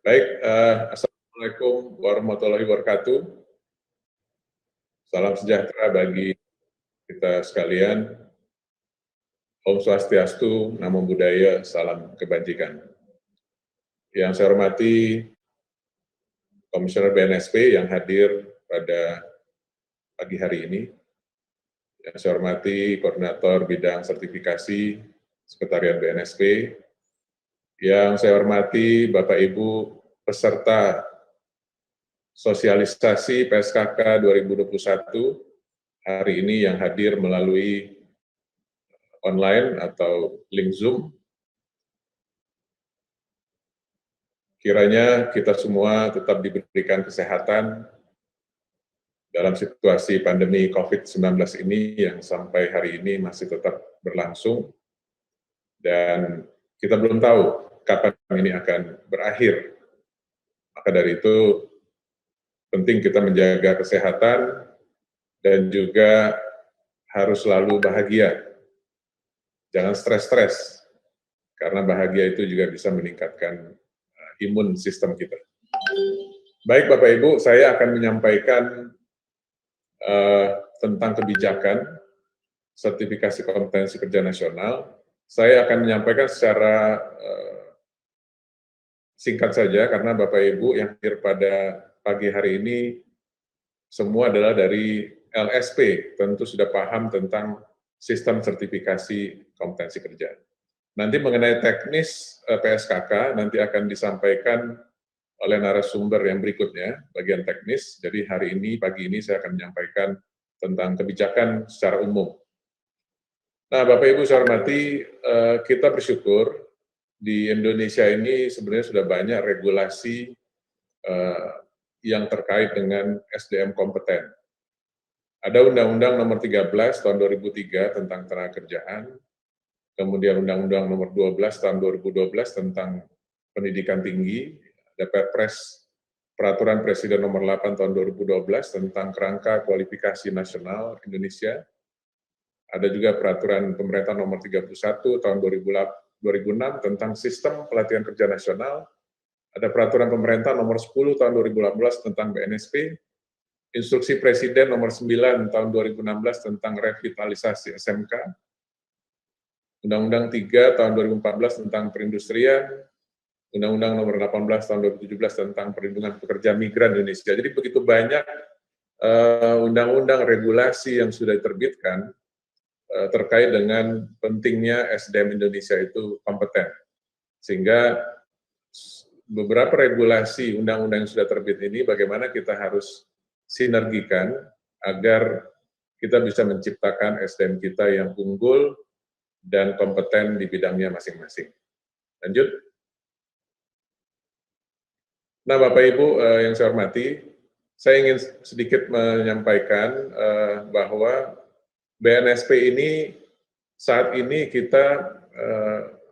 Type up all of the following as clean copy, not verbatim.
Baik, Assalamualaikum warahmatullahi wabarakatuh. Salam sejahtera bagi kita sekalian. Om Swastiastu, Namo Buddhaya, salam kebajikan. Yang saya hormati Komisioner BNSP yang hadir pada pagi hari ini. Yang saya hormati Koordinator Bidang Sertifikasi Sekretariat BNSP. Yang saya hormati Bapak Ibu peserta sosialisasi PSKK 2021 hari ini yang hadir melalui online atau link Zoom. Kiranya kita semua tetap diberikan kesehatan dalam situasi pandemi COVID-19 ini yang sampai hari ini masih tetap berlangsung, dan kita belum tahu kapan ini akan berakhir. Maka dari itu, penting kita menjaga kesehatan dan juga harus selalu bahagia. Jangan stres-stres, karena bahagia itu juga bisa meningkatkan imun sistem kita. Baik Bapak Ibu, saya akan menyampaikan tentang kebijakan sertifikasi kompetensi kerja nasional. Saya akan menyampaikan secara singkat saja, karena Bapak Ibu yang hadir pada pagi hari ini semua adalah dari LSP, tentu sudah paham tentang sistem sertifikasi kompetensi kerja. Nanti mengenai teknis PSKK, nanti akan disampaikan oleh narasumber yang berikutnya, bagian teknis. Jadi hari ini, pagi ini saya akan menyampaikan tentang kebijakan secara umum. Nah, Bapak Ibu saya hormati, kita bersyukur di Indonesia ini sebenarnya sudah banyak regulasi yang terkait dengan SDM kompeten. Ada Undang-Undang Nomor 13 Tahun 2003 tentang Tenaga Kerjaan, kemudian Undang-Undang Nomor 12 Tahun 2012 tentang Pendidikan Tinggi, ada Perpres Peraturan Presiden Nomor 8 Tahun 2012 tentang Kerangka Kualifikasi Nasional Indonesia, ada juga Peraturan Pemerintah Nomor 31 Tahun 2006 tentang Sistem Pelatihan Kerja Nasional, ada Peraturan Pemerintah Nomor 10 Tahun 2018 tentang BNSP, Instruksi Presiden Nomor 9 Tahun 2016 tentang Revitalisasi SMK, Undang-Undang 3 Tahun 2014 tentang Perindustrian, Undang-Undang Nomor 18 Tahun 2017 tentang Perlindungan Pekerja Migran Indonesia. Jadi begitu banyak undang-undang regulasi yang sudah diterbitkan terkait dengan pentingnya SDM Indonesia itu kompeten. Sehingga beberapa regulasi undang-undang yang sudah terbit ini bagaimana kita harus sinergikan agar kita bisa menciptakan SDM kita yang unggul dan kompeten di bidangnya masing-masing. Lanjut. Nah, Bapak Ibu yang saya hormati, saya ingin sedikit menyampaikan bahwa BNSP ini saat ini kita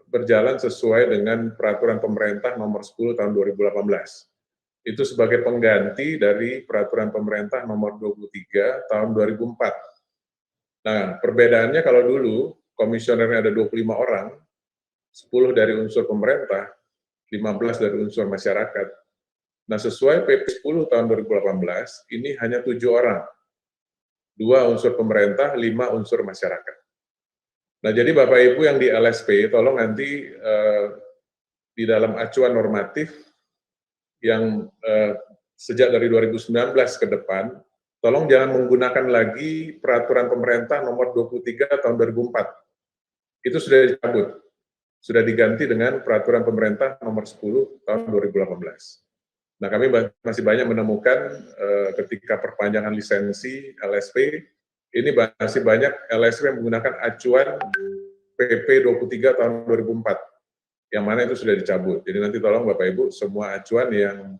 berjalan sesuai dengan Peraturan Pemerintah Nomor 10 Tahun 2018. Itu sebagai pengganti dari Peraturan Pemerintah Nomor 23 Tahun 2004. Nah, perbedaannya kalau dulu komisionernya ada 25 orang, 10 dari unsur pemerintah, 15 dari unsur masyarakat. Nah, sesuai PP 10 tahun 2018, ini hanya 7 orang. 2 unsur pemerintah, 5 unsur masyarakat. Nah, jadi Bapak Ibu yang di LSP, tolong nanti di dalam acuan normatif yang sejak dari 2019 ke depan, tolong jangan menggunakan lagi Peraturan Pemerintah Nomor 23 Tahun 2004. Itu sudah dicabut. Sudah diganti dengan Peraturan Pemerintah Nomor 10 Tahun 2018. Nah, kami masih banyak menemukan ketika perpanjangan lisensi LSP, ini masih banyak LSP yang menggunakan acuan PP 23 tahun 2004, yang mana itu sudah dicabut. Jadi nanti tolong Bapak Ibu, semua acuan yang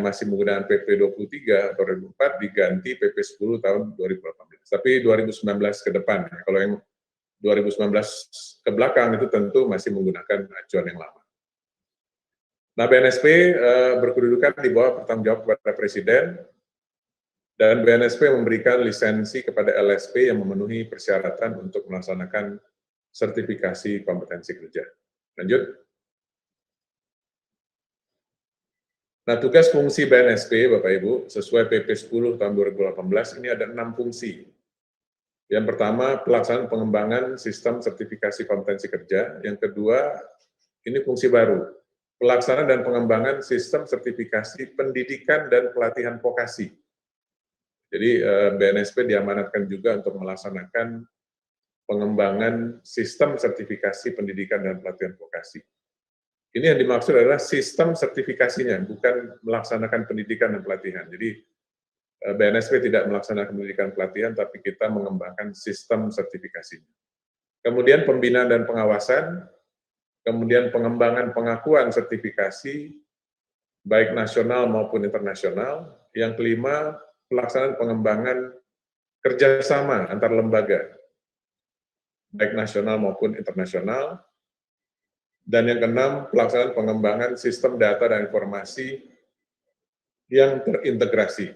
masih menggunakan PP 23 atau 2004 diganti PP 10 tahun 2018. Tapi 2019 ke depan, kalau yang 2019 ke belakang itu tentu masih menggunakan acuan yang lama. Nah, BNSP berkedudukan di bawah pertanggung jawab kepada Presiden, dan BNSP memberikan lisensi kepada LSP yang memenuhi persyaratan untuk melaksanakan sertifikasi kompetensi kerja. Lanjut. Nah, tugas fungsi BNSP, Bapak Ibu, sesuai PP 10 tahun 2018, ini ada 6 fungsi. Yang pertama, pelaksanaan pengembangan sistem sertifikasi kompetensi kerja. Yang kedua, ini fungsi baru, pelaksanaan dan pengembangan sistem sertifikasi pendidikan dan pelatihan vokasi. Jadi BNSP diamanatkan juga untuk melaksanakan pengembangan sistem sertifikasi pendidikan dan pelatihan vokasi. Ini yang dimaksud adalah sistem sertifikasinya, bukan melaksanakan pendidikan dan pelatihan. Jadi BNSP tidak melaksanakan pendidikan pelatihan, tapi kita mengembangkan sistem sertifikasinya. Kemudian pembinaan dan pengawasan, kemudian pengembangan pengakuan sertifikasi, baik nasional maupun internasional. Yang kelima, pelaksanaan pengembangan kerjasama antar lembaga, baik nasional maupun internasional. Dan yang keenam, pelaksanaan pengembangan sistem data dan informasi yang terintegrasi.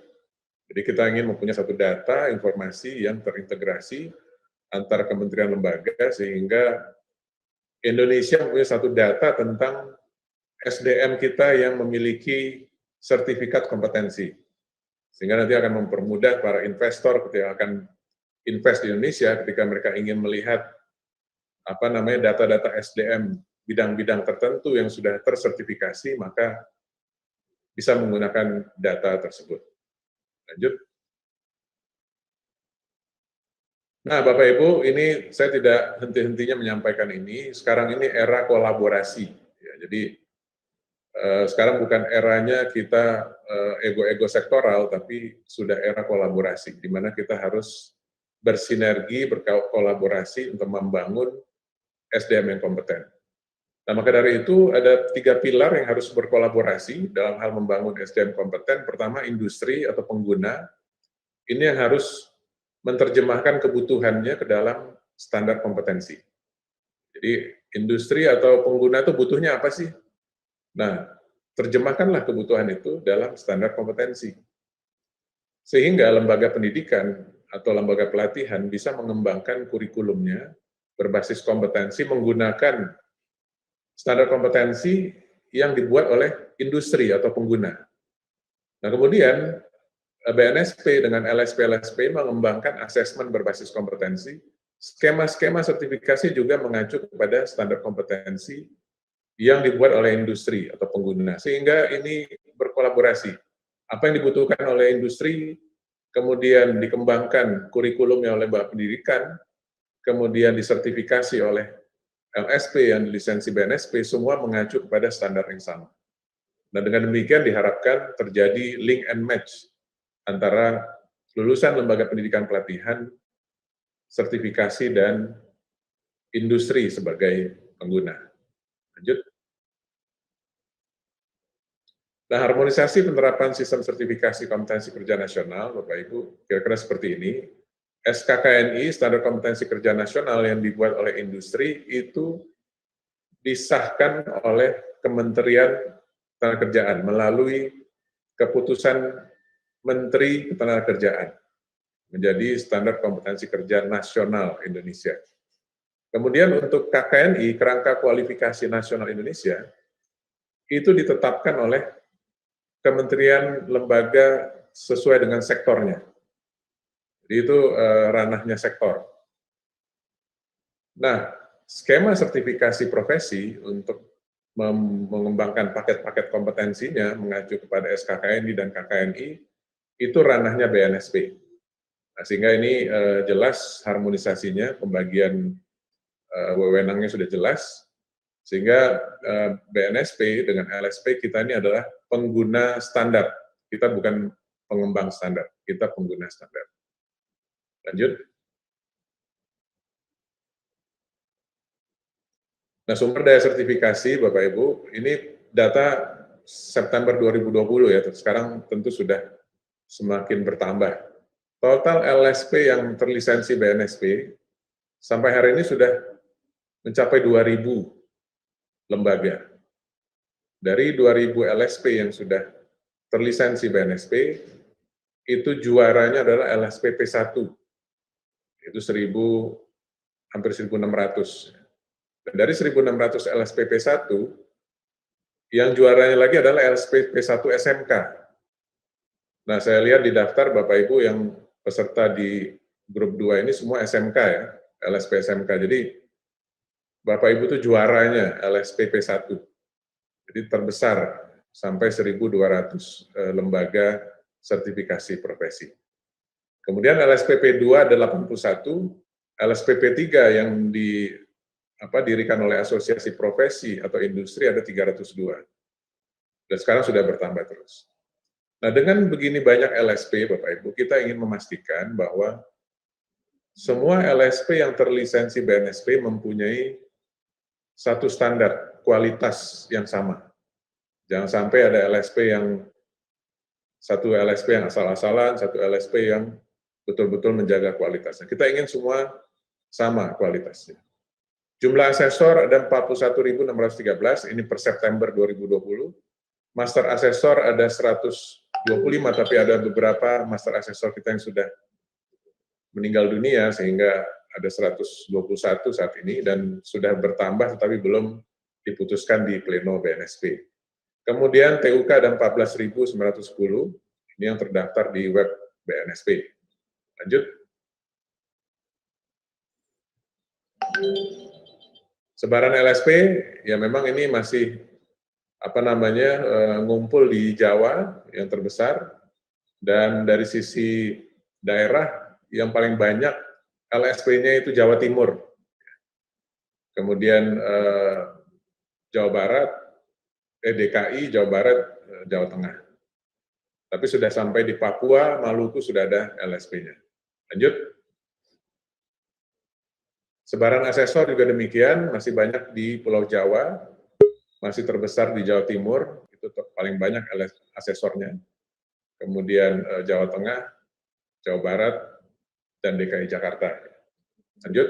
Jadi kita ingin mempunyai satu data, informasi yang terintegrasi antar kementerian lembaga, sehingga Indonesia mempunyai satu data tentang SDM kita yang memiliki sertifikat kompetensi. Sehingga nanti akan mempermudah para investor ketika akan invest di Indonesia, ketika mereka ingin melihat data-data SDM bidang-bidang tertentu yang sudah tersertifikasi, maka bisa menggunakan data tersebut. Lanjut. Nah, Bapak Ibu, ini saya tidak henti-hentinya menyampaikan ini. Sekarang ini era kolaborasi. Ya, jadi sekarang bukan eranya kita ego-ego sektoral, tapi sudah era kolaborasi, di mana kita harus bersinergi, berkolaborasi untuk membangun SDM yang kompeten. Nah, maka dari itu ada 3 pilar yang harus berkolaborasi dalam hal membangun SDM kompeten. Pertama, industri atau pengguna. Ini yang harus menerjemahkan kebutuhannya ke dalam standar kompetensi. Jadi, industri atau pengguna itu butuhnya apa sih? Nah, terjemahkanlah kebutuhan itu dalam standar kompetensi. Sehingga lembaga pendidikan atau lembaga pelatihan bisa mengembangkan kurikulumnya berbasis kompetensi menggunakan standar kompetensi yang dibuat oleh industri atau pengguna. Nah, kemudian BNSP dengan LSP-LSP mengembangkan asesmen berbasis kompetensi, skema-skema sertifikasi juga mengacu kepada standar kompetensi yang dibuat oleh industri atau pengguna, sehingga ini berkolaborasi. Apa yang dibutuhkan oleh industri, kemudian dikembangkan kurikulumnya oleh Bapak Pendidikan, kemudian disertifikasi oleh LSP yang dilisensi BNSP, semua mengacu kepada standar yang sama. Nah, dengan demikian diharapkan terjadi link and match antara lulusan lembaga pendidikan pelatihan, sertifikasi, dan industri sebagai pengguna. Lanjut. Nah, harmonisasi penerapan sistem sertifikasi kompetensi kerja nasional, Bapak Ibu, kira-kira seperti ini. SKKNI, Standar Kompetensi Kerja Nasional yang dibuat oleh industri, itu disahkan oleh Kementerian Ketenagakerjaan melalui keputusan Menteri Ketenagakerjaan menjadi Standar Kompetensi Kerja Nasional Indonesia. Kemudian untuk KKNI, Kerangka Kualifikasi Nasional Indonesia, itu ditetapkan oleh kementerian lembaga sesuai dengan sektornya. Jadi itu ranahnya sektor. Nah, skema sertifikasi profesi untuk mengembangkan paket-paket kompetensinya mengacu kepada SKKNI dan KKNI, itu ranahnya BNSP. Nah, sehingga ini jelas harmonisasinya, pembagian wewenangnya sudah jelas, sehingga BNSP dengan LSP kita ini adalah pengguna standar. Kita bukan pengembang standar, kita pengguna standar. Lanjut. Nah, sumber daya sertifikasi, Bapak Ibu, ini data September 2020 ya, sekarang tentu sudah semakin bertambah. Total LSP yang terlisensi BNSP sampai hari ini sudah mencapai 2.000 lembaga. Dari 2.000 LSP yang sudah terlisensi BNSP, itu juaranya adalah LSP P1, itu hampir 1.600. Dan dari 1.600 LSP P1, Yang juaranya lagi adalah LSPP1 SMK. Nah, saya lihat di daftar Bapak Ibu yang peserta di grup 2 ini semua SMK ya, LSP SMK. Jadi Bapak Ibu itu juaranya LSPP1. Jadi terbesar sampai 1.200 lembaga sertifikasi profesi. Kemudian LSPP2 ada 81, LSPP3 yang dirikan oleh asosiasi profesi atau industri ada 302. Dan sekarang sudah bertambah terus. Nah, dengan begini banyak LSP, Bapak Ibu, kita ingin memastikan bahwa semua LSP yang terlisensi BNSP mempunyai satu standar kualitas yang sama. Jangan sampai ada satu LSP yang asal-asalan, satu LSP yang betul-betul menjaga kualitasnya. Kita ingin semua sama kualitasnya. Jumlah asesor ada 41.613, ini per September 2020. Master asesor ada 125, tapi ada beberapa master asesor kita yang sudah meninggal dunia, sehingga ada 121 saat ini, dan sudah bertambah tetapi belum diputuskan di pleno BNSP. Kemudian TUK ada 14.910, ini yang terdaftar di web BNSP. Lanjut. Sebaran LSP, ya memang ini masih ngumpul di Jawa yang terbesar, dan dari sisi daerah yang paling banyak LSP-nya itu Jawa Timur, kemudian Jawa Barat, DKI, Jawa Barat, Jawa Tengah. Tapi sudah sampai di Papua, Maluku sudah ada LSP-nya. Lanjut. Sebaran asesor juga demikian, masih banyak di Pulau Jawa, masih terbesar di Jawa Timur, itu paling banyak asesornya. Kemudian Jawa Tengah, Jawa Barat, dan DKI Jakarta. Lanjut.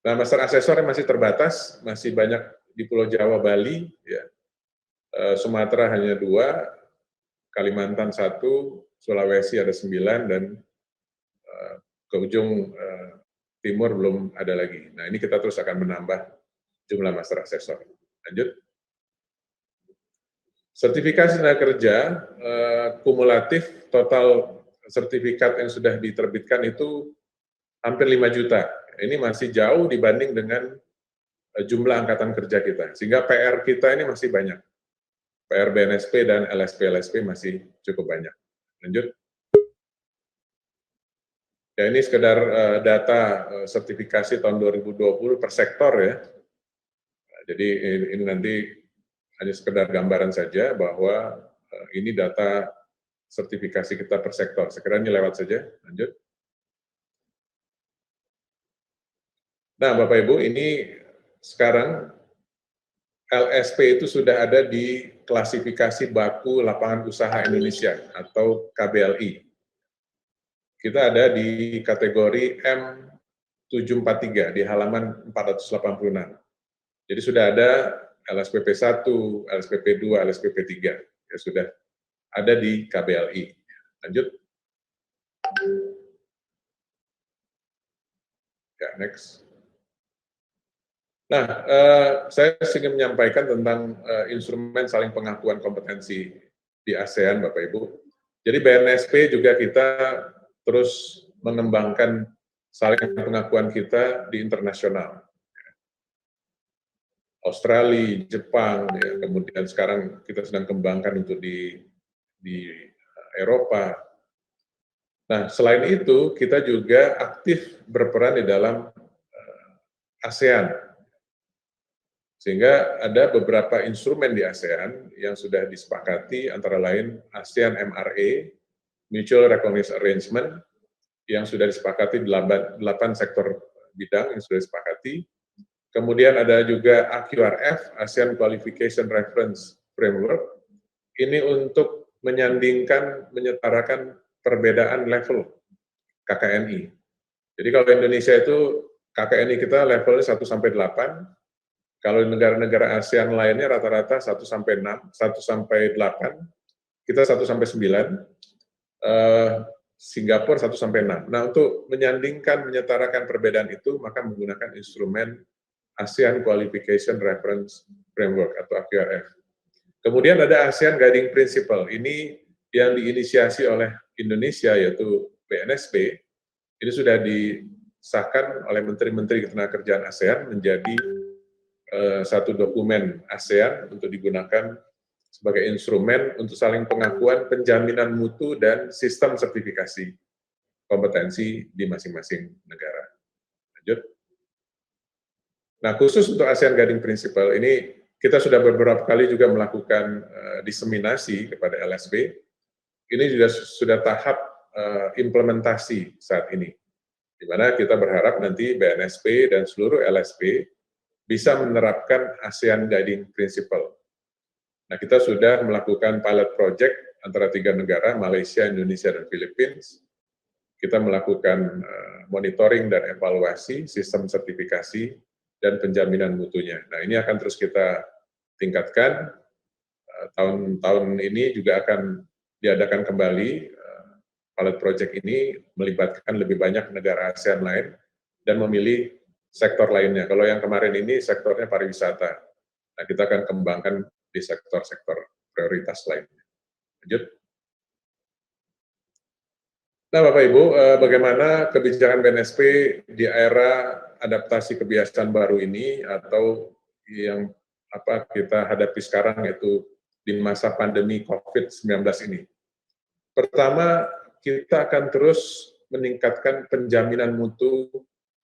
Nah, master asesor yang masih terbatas, masih banyak di Pulau Jawa, Bali, ya. Sumatera hanya 2, Kalimantan 1, Sulawesi ada 9, dan ke ujung timur belum ada lagi. Nah, ini kita terus akan menambah jumlah master asesor. Lanjut. Sertifikasi tenaga kerja, kumulatif total sertifikat yang sudah diterbitkan itu hampir 5 juta. Ini masih jauh dibanding dengan jumlah angkatan kerja kita. Sehingga PR kita ini masih banyak. PR BNSP dan LSP-LSP masih cukup banyak. Lanjut. Ya, ini sekedar data sertifikasi tahun 2020 per sektor ya. Jadi ini nanti hanya sekedar gambaran saja bahwa ini data sertifikasi kita per sektor. Sekiranya lewat saja. Lanjut. Nah, Bapak Ibu, ini sekarang LSP itu sudah ada di klasifikasi Baku Lapangan Usaha Indonesia atau KBLI. Kita ada di kategori M743 di halaman 486. Jadi sudah ada LSPP 1, LSPP 2, LSPP 3. Ya sudah ada di KBLI. Lanjut. Ya, next. Nah, saya ingin menyampaikan tentang instrumen saling pengakuan kompetensi di ASEAN, Bapak Ibu. Jadi BNSP juga kita terus mengembangkan saling pengakuan kita di internasional. Australia, Jepang, ya, kemudian sekarang kita sedang kembangkan untuk di Eropa. Nah, selain itu, kita juga aktif berperan di dalam ASEAN. Sehingga ada beberapa instrumen di ASEAN yang sudah disepakati, antara lain ASEAN MRA, Mutual Recognition Arrangement, yang sudah disepakati 8 sektor bidang yang sudah disepakati. Kemudian ada juga AQRF, ASEAN Qualification Reference Framework. Ini untuk menyandingkan, menyetarakan perbedaan level KKNI. Jadi kalau Indonesia itu KKNI kita levelnya 1-8, kalau di negara-negara ASEAN lainnya rata-rata 1-6, 1-8, kita 1-9, Singapura 1-6. Nah, untuk menyandingkan, menyetarakan perbedaan itu, maka menggunakan instrumen ASEAN Qualification Reference Framework atau AQRF. Kemudian ada ASEAN Guiding Principle, ini yang diinisiasi oleh Indonesia yaitu BNSP, ini sudah disahkan oleh Menteri-Menteri Ketenagakerjaan ASEAN menjadi satu dokumen ASEAN untuk digunakan sebagai instrumen untuk saling pengakuan, penjaminan mutu, dan sistem sertifikasi kompetensi di masing-masing negara. Lanjut. Nah, khusus untuk ASEAN Guiding Principle ini kita sudah beberapa kali juga melakukan diseminasi kepada LSP. Ini juga sudah tahap implementasi saat ini, di mana kita berharap nanti BNSP dan seluruh LSP bisa menerapkan ASEAN Guiding Principle. Nah, kita sudah melakukan pilot project antara 3 negara, Malaysia, Indonesia, dan Filipina. Kita melakukan monitoring dan evaluasi sistem sertifikasi dan penjaminan mutunya. Nah, ini akan terus kita tingkatkan. Tahun ini juga akan diadakan kembali pilot project ini, melibatkan lebih banyak negara ASEAN lain dan memilih sektor lainnya. Kalau yang kemarin ini sektornya pariwisata. Nah, kita akan kembangkan di sektor-sektor prioritas lainnya. Lanjut. Nah, Bapak Ibu, bagaimana kebijakan BNSP di era adaptasi kebiasaan baru ini atau yang kita hadapi sekarang, yaitu di masa pandemi COVID-19 ini. Pertama, kita akan terus meningkatkan penjaminan mutu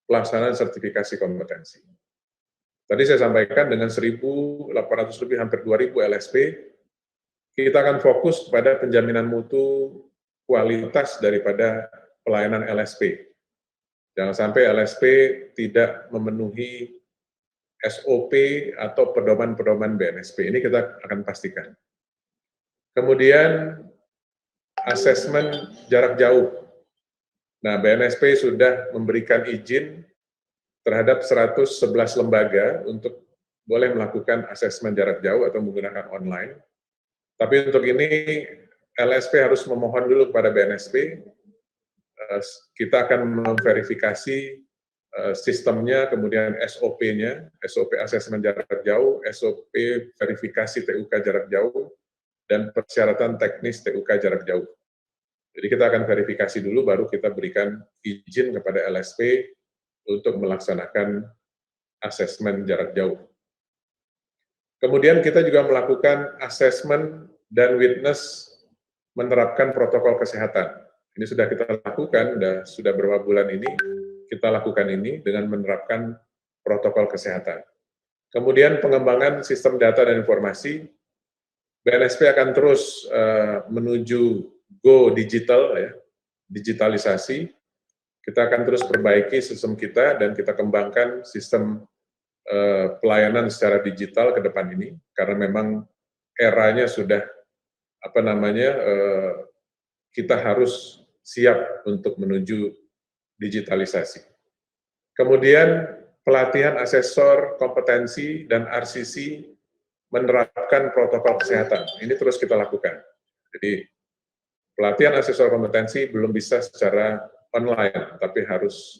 pelaksanaan sertifikasi kompetensi. Tadi saya sampaikan dengan 1.800 lebih, hampir 2.000 LSP, kita akan fokus pada penjaminan mutu kualitas daripada pelayanan LSP. Jangan sampai LSP tidak memenuhi SOP atau pedoman-pedoman BNSP. Ini kita akan pastikan. Kemudian, asesmen jarak jauh. Nah, BNSP sudah memberikan izin terhadap 111 lembaga untuk boleh melakukan asesmen jarak jauh atau menggunakan online. Tapi untuk ini, LSP harus memohon dulu kepada BNSP. Kita akan memverifikasi sistemnya, kemudian SOP-nya, SOP asesmen jarak jauh, SOP verifikasi TUK jarak jauh, dan persyaratan teknis TUK jarak jauh. Jadi kita akan verifikasi dulu, baru kita berikan izin kepada LSP untuk melaksanakan asesmen jarak jauh. Kemudian kita juga melakukan asesmen dan witness menerapkan protokol kesehatan. Ini sudah kita lakukan, sudah beberapa bulan ini kita lakukan ini dengan menerapkan protokol kesehatan. Kemudian pengembangan sistem data dan informasi, BNSP akan terus menuju go digital, ya, digitalisasi. Kita akan terus perbaiki sistem kita dan kita kembangkan sistem pelayanan secara digital ke depan ini, karena memang eranya sudah kita harus siap untuk menuju digitalisasi. Kemudian pelatihan asesor kompetensi dan RCC menerapkan protokol kesehatan. Ini terus kita lakukan. Jadi pelatihan asesor kompetensi belum bisa secara online, tapi harus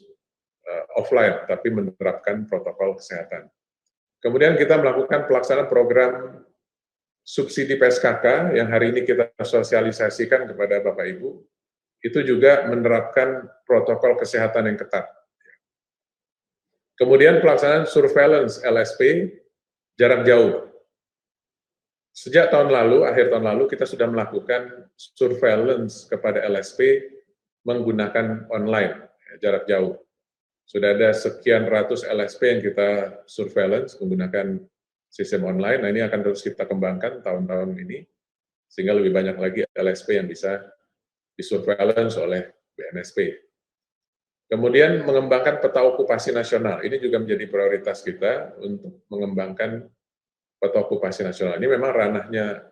offline, tapi menerapkan protokol kesehatan. Kemudian kita melakukan pelaksanaan program subsidi PSKK yang hari ini kita sosialisasikan kepada Bapak Ibu, itu juga menerapkan protokol kesehatan yang ketat. Kemudian pelaksanaan surveillance LSP jarak jauh. Sejak tahun lalu, akhir tahun lalu, kita sudah melakukan surveillance kepada LSP menggunakan online, jarak jauh. Sudah ada sekian ratus LSP yang kita surveillance menggunakan sistem online. Nah, ini akan terus kita kembangkan tahun-tahun ini, sehingga lebih banyak lagi LSP yang bisa disurveillance oleh BNSP. Kemudian mengembangkan peta okupasi nasional. Ini juga menjadi prioritas kita untuk mengembangkan peta okupasi nasional. Ini memang ranahnya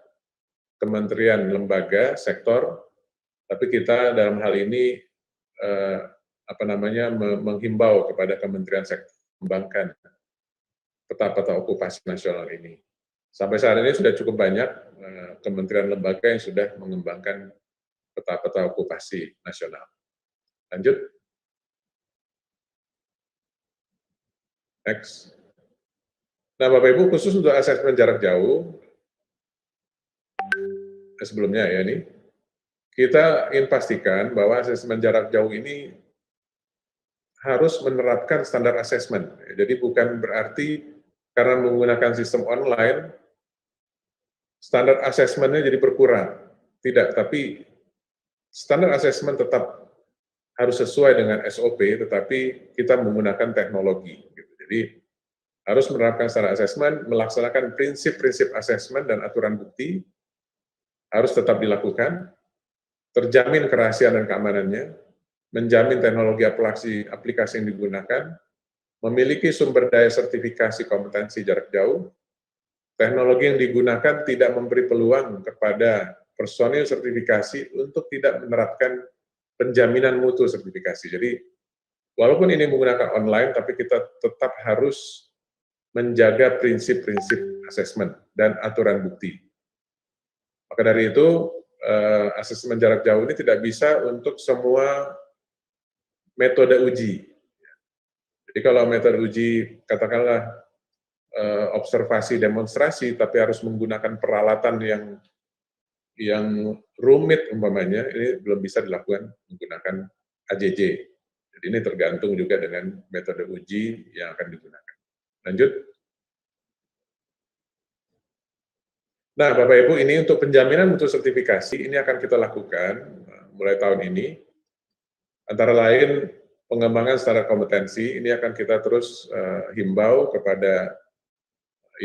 kementerian, lembaga, sektor, tapi kita dalam hal ini menghimbau kepada kementerian sektor mengembangkan peta-peta okupasi nasional ini. Sampai saat ini sudah cukup banyak kementerian lembaga yang sudah mengembangkan peta-peta okupasi nasional. Lanjut. Next. Nah, Bapak Ibu, khusus untuk asesmen jarak jauh, sebelumnya ya ini, kita ingin pastikan bahwa asesmen jarak jauh ini harus menerapkan standar asesmen. Jadi bukan berarti karena menggunakan sistem online, standar asesmennya jadi berkurang. Tidak, tapi standar asesmen tetap harus sesuai dengan SOP, tetapi kita menggunakan teknologi. Jadi harus menerapkan standar asesmen, melaksanakan prinsip-prinsip asesmen dan aturan bukti, harus tetap dilakukan, terjamin kerahasiaan dan keamanannya, menjamin teknologi aplikasi yang digunakan, memiliki sumber daya sertifikasi kompetensi jarak jauh, teknologi yang digunakan tidak memberi peluang kepada personil sertifikasi untuk tidak menerapkan penjaminan mutu sertifikasi. Jadi, walaupun ini menggunakan online, tapi kita tetap harus menjaga prinsip-prinsip asesmen dan aturan bukti. Maka dari itu, asesmen jarak jauh ini tidak bisa untuk semua metode uji. Jadi kalau metode uji, katakanlah observasi demonstrasi, tapi harus menggunakan peralatan yang rumit umpamanya, ini belum bisa dilakukan menggunakan AJJ. Jadi ini tergantung juga dengan metode uji yang akan digunakan. Lanjut. Nah, Bapak Ibu, ini untuk penjaminan mutu sertifikasi, ini akan kita lakukan mulai tahun ini. Antara lain, pengembangan standar kompetensi, ini akan kita terus himbau kepada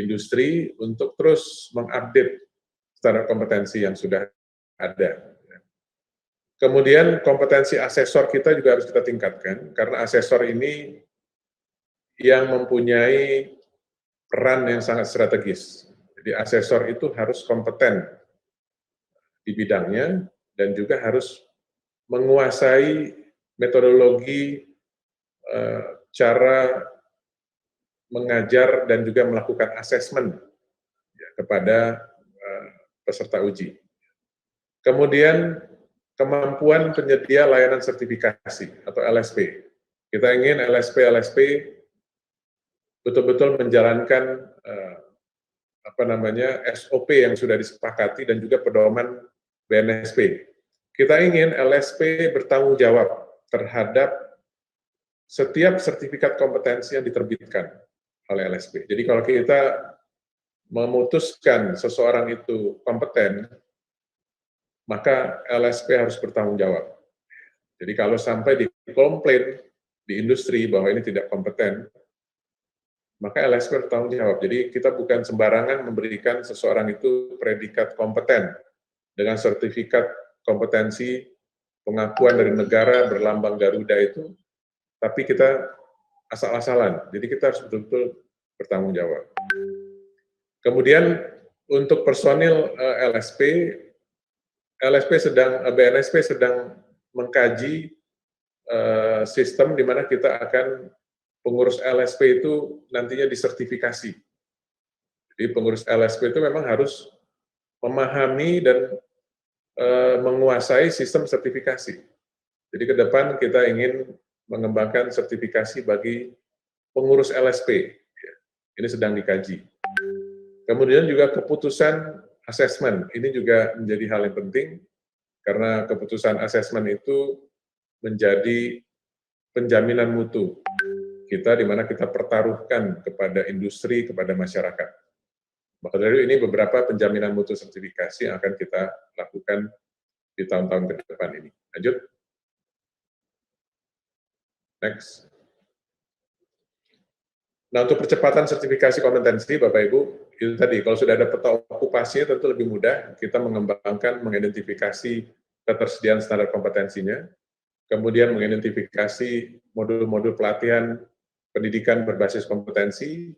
industri untuk terus mengupdate standar kompetensi yang sudah ada. Kemudian kompetensi asesor kita juga harus kita tingkatkan, karena asesor ini yang mempunyai peran yang sangat strategis. Jadi asesor itu harus kompeten di bidangnya dan juga harus menguasai metodologi, cara mengajar dan juga melakukan asesmen kepada peserta uji. Kemudian kemampuan penyedia layanan sertifikasi atau LSP. Kita ingin LSP betul-betul menjalankan SOP yang sudah disepakati dan juga pedoman BNSP. Kita ingin LSP bertanggung jawab terhadap setiap sertifikat kompetensi yang diterbitkan oleh LSP. Jadi kalau kita memutuskan seseorang itu kompeten, maka LSP harus bertanggung jawab. Jadi kalau sampai dikomplain di industri bahwa ini tidak kompeten, maka LSP bertanggung jawab. Jadi kita bukan sembarangan memberikan seseorang itu predikat kompeten dengan sertifikat kompetensi pengakuan dari negara berlambang Garuda itu, tapi kita asal-asalan. Jadi kita harus betul-betul bertanggung jawab. Kemudian untuk personil BNSP sedang mengkaji sistem di mana kita akan pengurus LSP itu nantinya disertifikasi. Jadi pengurus LSP itu memang harus memahami dan menguasai sistem sertifikasi. Jadi ke depan kita ingin mengembangkan sertifikasi bagi pengurus LSP. Ini sedang dikaji. Kemudian juga keputusan asesmen, ini juga menjadi hal yang penting, karena keputusan asesmen itu menjadi penjaminan mutu kita, di mana kita pertaruhkan kepada industri, kepada masyarakat. Maka dari ini beberapa penjaminan mutu sertifikasi yang akan kita lakukan di tahun-tahun ke depan ini. Lanjut. Next. Nah, untuk percepatan sertifikasi kompetensi, Bapak Ibu, itu tadi, kalau sudah ada peta okupasinya tentu lebih mudah kita mengembangkan, mengidentifikasi ketersediaan standar kompetensinya, kemudian mengidentifikasi modul-modul pelatihan pendidikan berbasis kompetensi,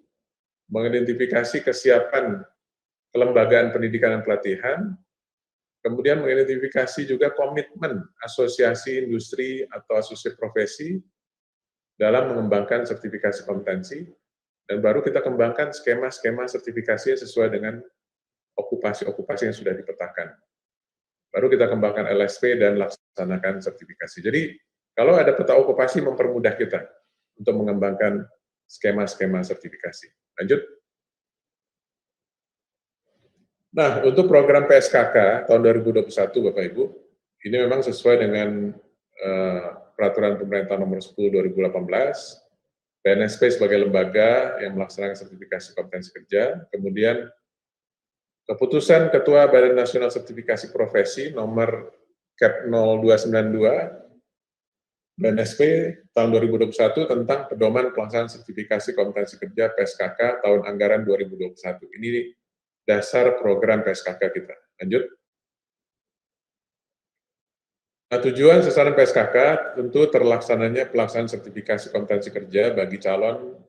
mengidentifikasi kesiapan kelembagaan pendidikan dan pelatihan, kemudian mengidentifikasi juga komitmen asosiasi industri atau asosiasi profesi dalam mengembangkan sertifikasi kompetensi, dan baru kita kembangkan skema-skema sertifikasi sesuai dengan okupasi-okupasi yang sudah dipetakan. Baru kita kembangkan LSP dan laksanakan sertifikasi. Jadi, kalau ada peta okupasi mempermudah kita untuk mengembangkan skema-skema sertifikasi. Lanjut. Nah, untuk program PSKK tahun 2021, Bapak Ibu, ini memang sesuai dengan Peraturan Pemerintah Nomor 10 2018, BNSP sebagai lembaga yang melaksanakan sertifikasi kompetensi kerja, kemudian keputusan Ketua Badan Nasional Sertifikasi Profesi nomor Cap 0292 BNSP tahun 2021 tentang pedoman pelaksanaan sertifikasi kompetensi kerja PSKK tahun anggaran 2021. Ini dasar program PSKK kita. Lanjut. Nah, tujuan sasaran PSKK tentu terlaksananya pelaksanaan sertifikasi kompetensi kerja bagi calon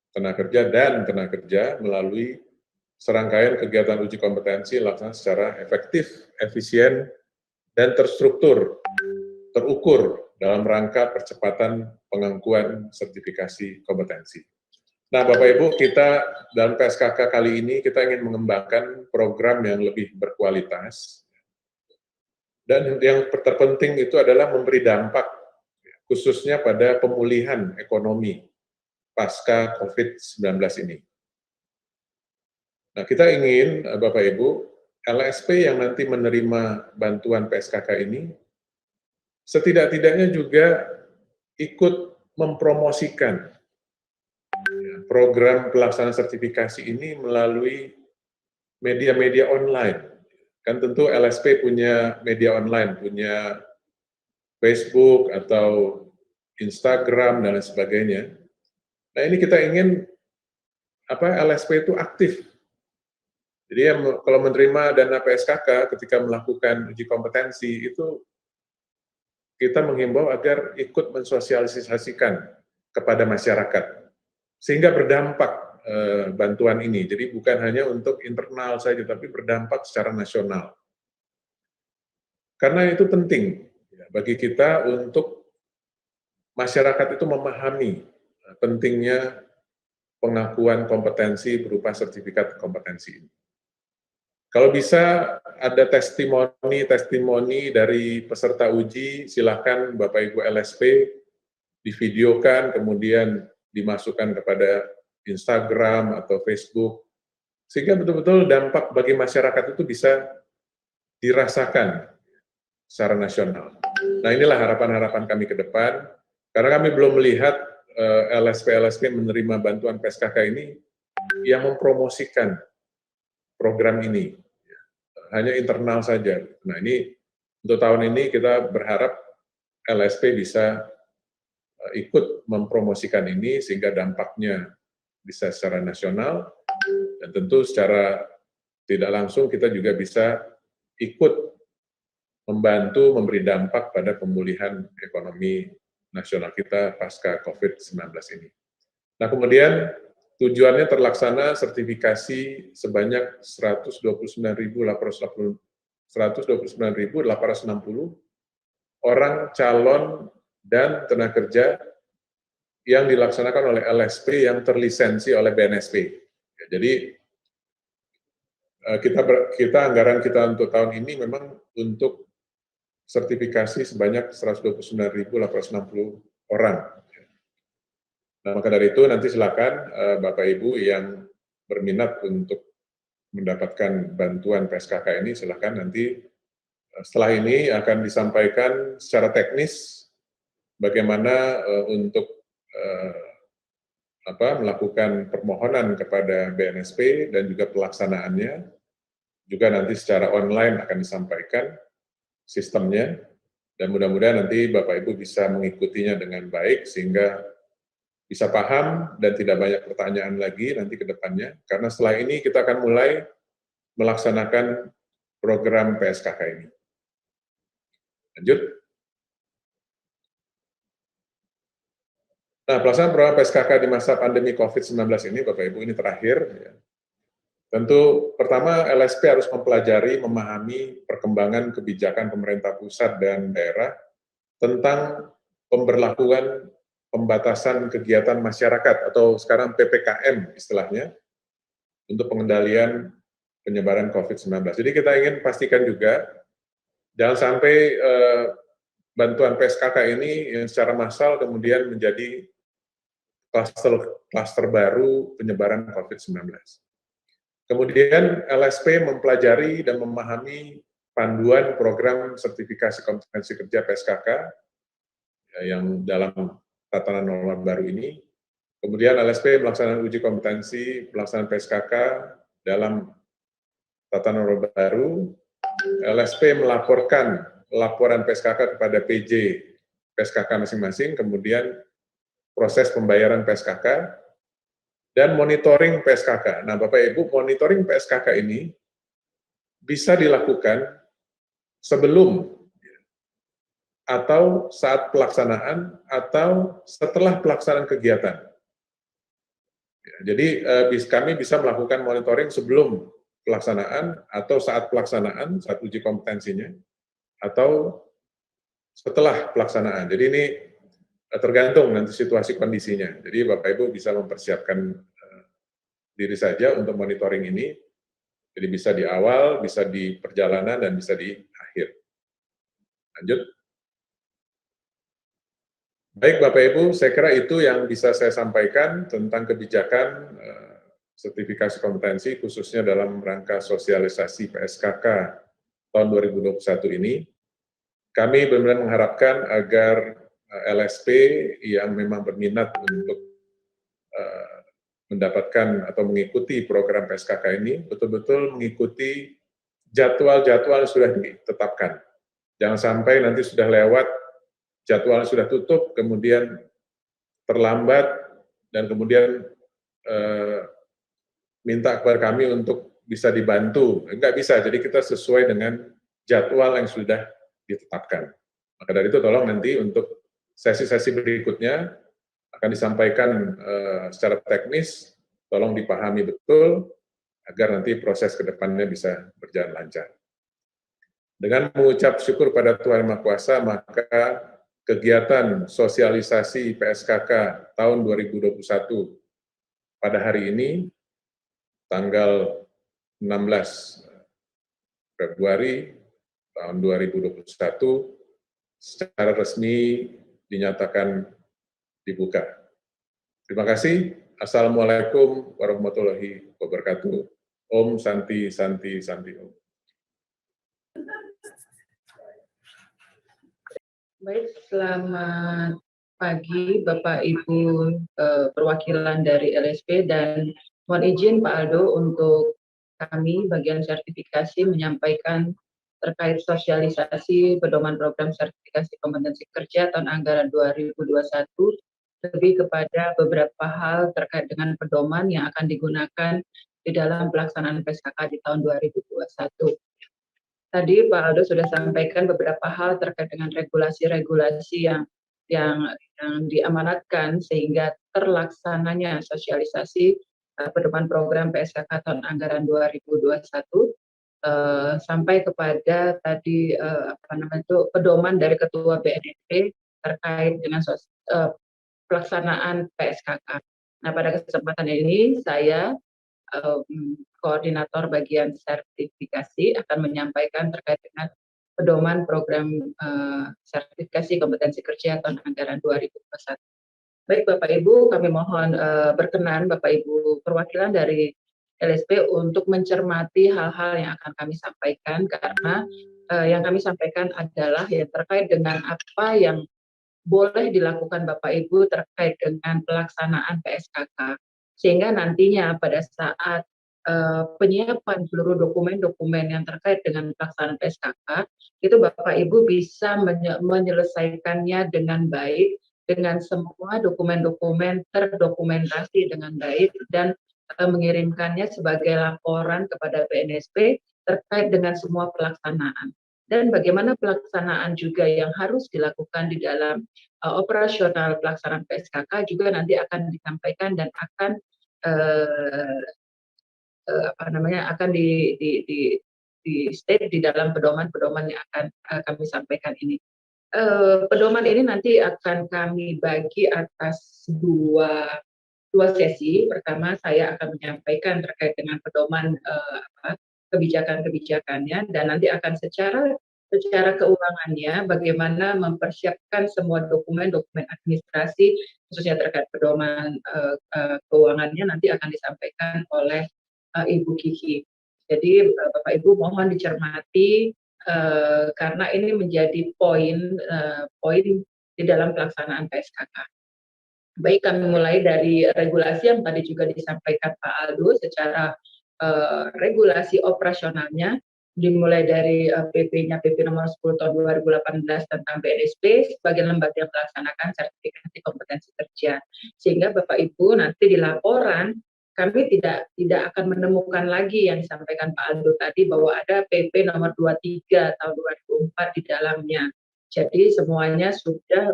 tenaga kerja dan tenaga kerja melalui serangkaian kegiatan uji kompetensi dilaksanakan secara efektif, efisien, dan terstruktur, terukur dalam rangka percepatan pengakuan sertifikasi kompetensi. Nah, Bapak Ibu, kita dalam PSKK kali ini kita ingin mengembangkan program yang lebih berkualitas, dan yang terpenting itu adalah memberi dampak, khususnya pada pemulihan ekonomi pasca COVID-19 ini. Nah, kita ingin, Bapak Ibu, LSP yang nanti menerima bantuan PSKK ini, setidak-tidaknya juga ikut mempromosikan program pelaksanaan sertifikasi ini melalui media-media online. Kan tentu LSP punya media online, punya Facebook atau Instagram dan lain sebagainya. Nah, ini kita ingin LSP itu aktif. Jadi kalau menerima dana PSKK ketika melakukan uji kompetensi itu kita menghimbau agar ikut mensosialisasikan kepada masyarakat sehingga berdampak bantuan ini. Jadi bukan hanya untuk internal saja, tapi berdampak secara nasional. Karena itu penting bagi kita untuk masyarakat itu memahami pentingnya pengakuan kompetensi berupa sertifikat kompetensi ini. Kalau bisa ada testimoni dari peserta uji, silakan Bapak Ibu LSP divideokan, kemudian dimasukkan kepada Instagram atau Facebook, sehingga betul-betul dampak bagi masyarakat itu bisa dirasakan secara nasional. Nah, inilah harapan-harapan kami ke depan, karena kami belum melihat LSP menerima bantuan PSKK ini yang mempromosikan program ini, hanya internal saja. Nah, ini untuk tahun ini kita berharap LSP bisa ikut mempromosikan ini sehingga dampaknya bisa secara nasional, dan tentu secara tidak langsung kita juga bisa ikut membantu memberi dampak pada pemulihan ekonomi nasional kita pasca COVID-19 ini. Nah, kemudian tujuannya terlaksana sertifikasi sebanyak 129.860 orang calon dan tenaga kerja yang dilaksanakan oleh LSP yang terlisensi oleh BNSP. Ya, jadi kita anggaran kita untuk tahun ini memang untuk sertifikasi sebanyak 129.860 orang. Nah, maka dari itu nanti silakan Bapak Ibu yang berminat untuk mendapatkan bantuan PSKK ini, silakan nanti setelah ini akan disampaikan secara teknis bagaimana untuk melakukan permohonan kepada BNSP dan juga pelaksanaannya, juga nanti secara online akan disampaikan sistemnya, dan mudah-mudahan nanti Bapak Ibu bisa mengikutinya dengan baik sehingga bisa paham dan tidak banyak pertanyaan lagi nanti ke depannya, karena setelah ini kita akan mulai melaksanakan program PSKK ini. Lanjut. Nah, pelaksanaan program PSKK di masa pandemi COVID-19 ini, Bapak Ibu, ini terakhir. Ya. Tentu pertama LSP harus mempelajari, memahami perkembangan kebijakan pemerintah pusat dan daerah tentang pemberlakuan pembatasan kegiatan masyarakat atau sekarang PPKM istilahnya untuk pengendalian penyebaran COVID-19. Jadi kita ingin pastikan juga jangan sampai bantuan PSKK ini yang secara massal kemudian menjadi klaster baru penyebaran COVID-19. Kemudian LSP mempelajari dan memahami panduan program sertifikasi kompetensi kerja PSKK yang dalam tatanan norma baru ini. Kemudian LSP melaksanakan uji kompetensi pelaksanaan PSKK dalam tatanan norma baru. LSP melaporkan laporan PSKK kepada PJ PSKK masing-masing, kemudian proses pembayaran PSKK, dan monitoring PSKK. Nah, Bapak Ibu, monitoring PSKK ini bisa dilakukan sebelum atau saat pelaksanaan atau setelah pelaksanaan kegiatan. Jadi kami bisa melakukan monitoring sebelum pelaksanaan atau saat pelaksanaan, saat uji kompetensinya, atau setelah pelaksanaan. Jadi ini tergantung nanti situasi kondisinya. Jadi Bapak Ibu bisa mempersiapkan diri saja untuk monitoring ini. Jadi bisa di awal, bisa di perjalanan, dan bisa di akhir. Lanjut. Baik Bapak Ibu, saya kira itu yang bisa saya sampaikan tentang kebijakan sertifikasi kompetensi, khususnya dalam rangka sosialisasi PSKK tahun 2021 ini. Kami benar-benar mengharapkan agar LSP yang memang berminat untuk mendapatkan atau mengikuti program PSKK ini betul-betul mengikuti jadwal-jadwal yang sudah ditetapkan. Jangan sampai nanti sudah lewat, jadwal sudah tutup, kemudian terlambat, dan kemudian minta kepada kami untuk bisa dibantu. Enggak bisa, jadi kita sesuai dengan jadwal yang sudah ditetapkan. Maka dari itu tolong nanti untuk sesi-sesi berikutnya akan disampaikan secara teknis, tolong dipahami betul, agar nanti proses ke depannya bisa berjalan lancar. Dengan mengucap syukur pada Tuhan Yang Maha Kuasa, maka kegiatan sosialisasi PSKK tahun 2021 pada hari ini, tanggal 16 Februari tahun 2021, secara resmi dinyatakan dibuka. Terima kasih. Assalamualaikum warahmatullahi wabarakatuh. Om Santi Santi Santi Om. Baik, selamat pagi Bapak Ibu perwakilan dari LSP, dan mohon izin Pak Aldo untuk kami bagian sertifikasi menyampaikan terkait sosialisasi pedoman program sertifikasi kompetensi kerja tahun anggaran 2021, lebih kepada beberapa hal terkait dengan pedoman yang akan digunakan di dalam pelaksanaan PSKK di tahun 2021. Tadi Pak Aldo sudah sampaikan beberapa hal terkait dengan regulasi-regulasi yang diamanatkan sehingga terlaksananya sosialisasi pedoman program PSKK tahun anggaran 2021 sampai kepada tadi pedoman dari Ketua BNSP terkait dengan pelaksanaan PSKK. Nah, pada kesempatan ini saya koordinator bagian sertifikasi akan menyampaikan terkait dengan pedoman program sertifikasi kompetensi kerja tahun anggaran 2021. Baik Bapak Ibu, kami mohon berkenan Bapak Ibu perwakilan dari LSP untuk mencermati hal-hal yang akan kami sampaikan, karena yang kami sampaikan adalah yang terkait dengan apa yang boleh dilakukan Bapak Ibu terkait dengan pelaksanaan PSKK, sehingga nantinya pada saat penyiapan seluruh dokumen-dokumen yang terkait dengan pelaksanaan PSKK, itu Bapak Ibu bisa menyelesaikannya dengan baik, dengan semua dokumen-dokumen terdokumentasi dengan baik, dan mengirimkannya sebagai laporan kepada BNSP terkait dengan semua pelaksanaan. Dan bagaimana pelaksanaan juga yang harus dilakukan di dalam operasional pelaksanaan PSKK juga nanti akan disampaikan dan akan akan di state di dalam pedoman-pedoman yang akan kami sampaikan ini. Pedoman ini nanti akan kami bagi atas dua sesi. Pertama, saya akan menyampaikan terkait dengan pedoman kebijakan-kebijakannya, dan nanti akan secara keuangannya bagaimana mempersiapkan semua dokumen-dokumen administrasi khususnya terkait pedoman keuangannya nanti akan disampaikan oleh Ibu Kiki. Jadi Bapak Ibu mohon dicermati karena ini menjadi poin di dalam pelaksanaan PSKK. Baik, kami mulai dari regulasi yang tadi juga disampaikan Pak Aldo secara regulasi operasionalnya, dimulai dari PP-nya PP nomor 10 tahun 2018 tentang BNSP sebagai lembaga yang melaksanakan sertifikasi kompetensi kerja. Sehingga Bapak Ibu nanti di laporan kami tidak akan menemukan lagi yang disampaikan Pak Aldo tadi bahwa ada PP nomor 23 tahun 2004 di dalamnya. Jadi semuanya sudah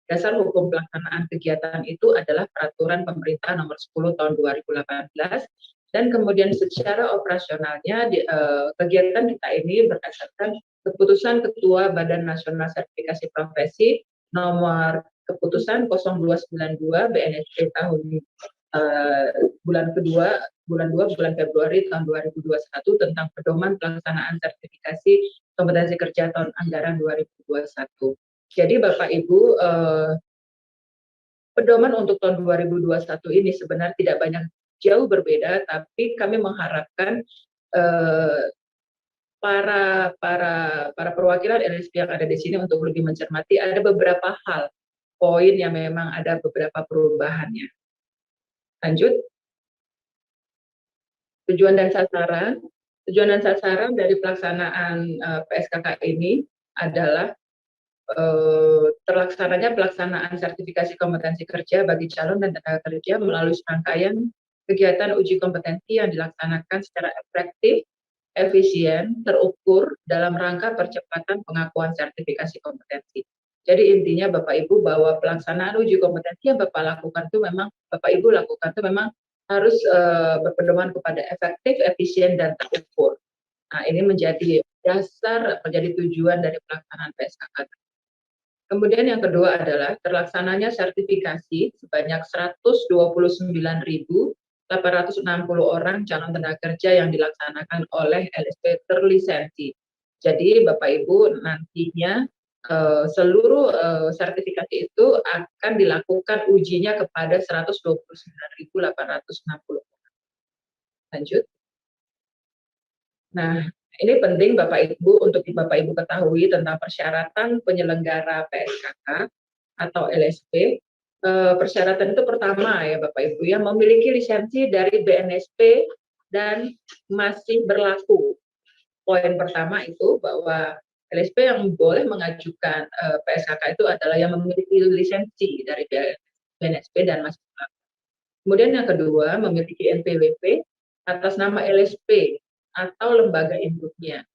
dasar hukum pelaksanaan kegiatan itu adalah peraturan pemerintah nomor 10 tahun 2018 dan kemudian secara operasionalnya kegiatan kita ini berdasarkan keputusan Ketua Badan Nasional Sertifikasi Profesi nomor keputusan 0292 BNSP tahun bulan 2 bulan Februari tahun 2021 tentang pedoman pelaksanaan sertifikasi kompetensi kerja tahun anggaran 2021. Jadi Bapak Ibu, pedoman untuk tahun 2021 ini sebenarnya tidak banyak jauh berbeda, tapi kami mengharapkan para perwakilan LSP yang ada di sini untuk lebih mencermati ada beberapa hal, poin yang memang ada beberapa perubahannya. Lanjut. Tujuan dan sasaran dari pelaksanaan PSKK ini adalah terlaksananya pelaksanaan sertifikasi kompetensi kerja bagi calon dan tenaga kerja melalui serangkaian kegiatan uji kompetensi yang dilaksanakan secara efektif, efisien, terukur dalam rangka percepatan pengakuan sertifikasi kompetensi. Jadi intinya Bapak Ibu bahwa pelaksanaan uji kompetensi yang Bapak Ibu lakukan itu memang harus berpedoman kepada efektif, efisien, dan terukur. Nah, ini menjadi dasar, menjadi tujuan dari pelaksanaan PSKK. Kemudian yang kedua adalah terlaksananya sertifikasi sebanyak 129.860 orang calon tenaga kerja yang dilaksanakan oleh LSP terlisensi. Jadi Bapak Ibu nantinya seluruh sertifikasi itu akan dilakukan ujinya kepada 129.860 orang. Lanjut. Nah, ini penting Bapak Ibu untuk Bapak Ibu ketahui tentang persyaratan penyelenggara PSKK atau LSP. Persyaratan itu pertama ya Bapak Ibu yang memiliki lisensi dari BNSP dan masih berlaku. Poin pertama itu bahwa LSP yang boleh mengajukan PSKK itu adalah yang memiliki lisensi dari BNSP dan masih berlaku. Kemudian yang kedua memiliki NPWP atas nama LSP atau lembaga induknya.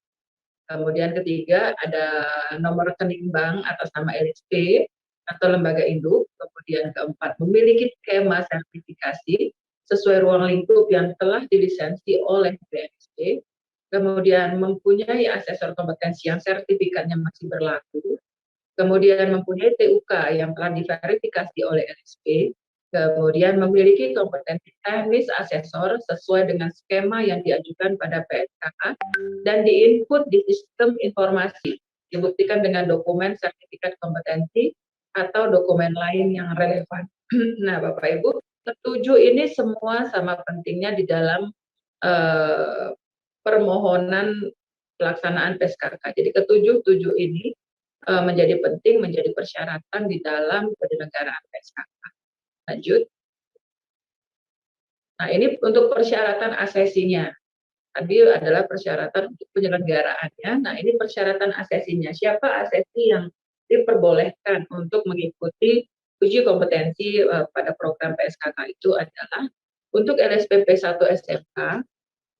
Kemudian ketiga ada nomor rekening bank atas nama LSP atau lembaga induk. Kemudian keempat memiliki skema sertifikasi sesuai ruang lingkup yang telah dilisensi oleh BNSP. Kemudian mempunyai asesor kompetensi yang sertifikatnya masih berlaku. Kemudian mempunyai TUK yang telah diverifikasi oleh LSP. Kemudian memiliki kompetensi teknis asesor sesuai dengan skema yang diajukan pada PSKK dan diinput di sistem informasi, dibuktikan dengan dokumen sertifikat kompetensi atau dokumen lain yang relevan. Nah, Bapak Ibu, ketujuh ini semua sama pentingnya di dalam permohonan pelaksanaan PSKK. Jadi ketujuh ini menjadi penting, menjadi persyaratan di dalam penyelenggaraan PSKK. Lanjut. Nah, ini untuk persyaratan asesinya. Tadi adalah persyaratan untuk penyelenggaraannya. Nah, ini persyaratan asesinya. Siapa asesi yang diperbolehkan untuk mengikuti uji kompetensi pada program PSKK itu adalah untuk LSPP 1 SMK,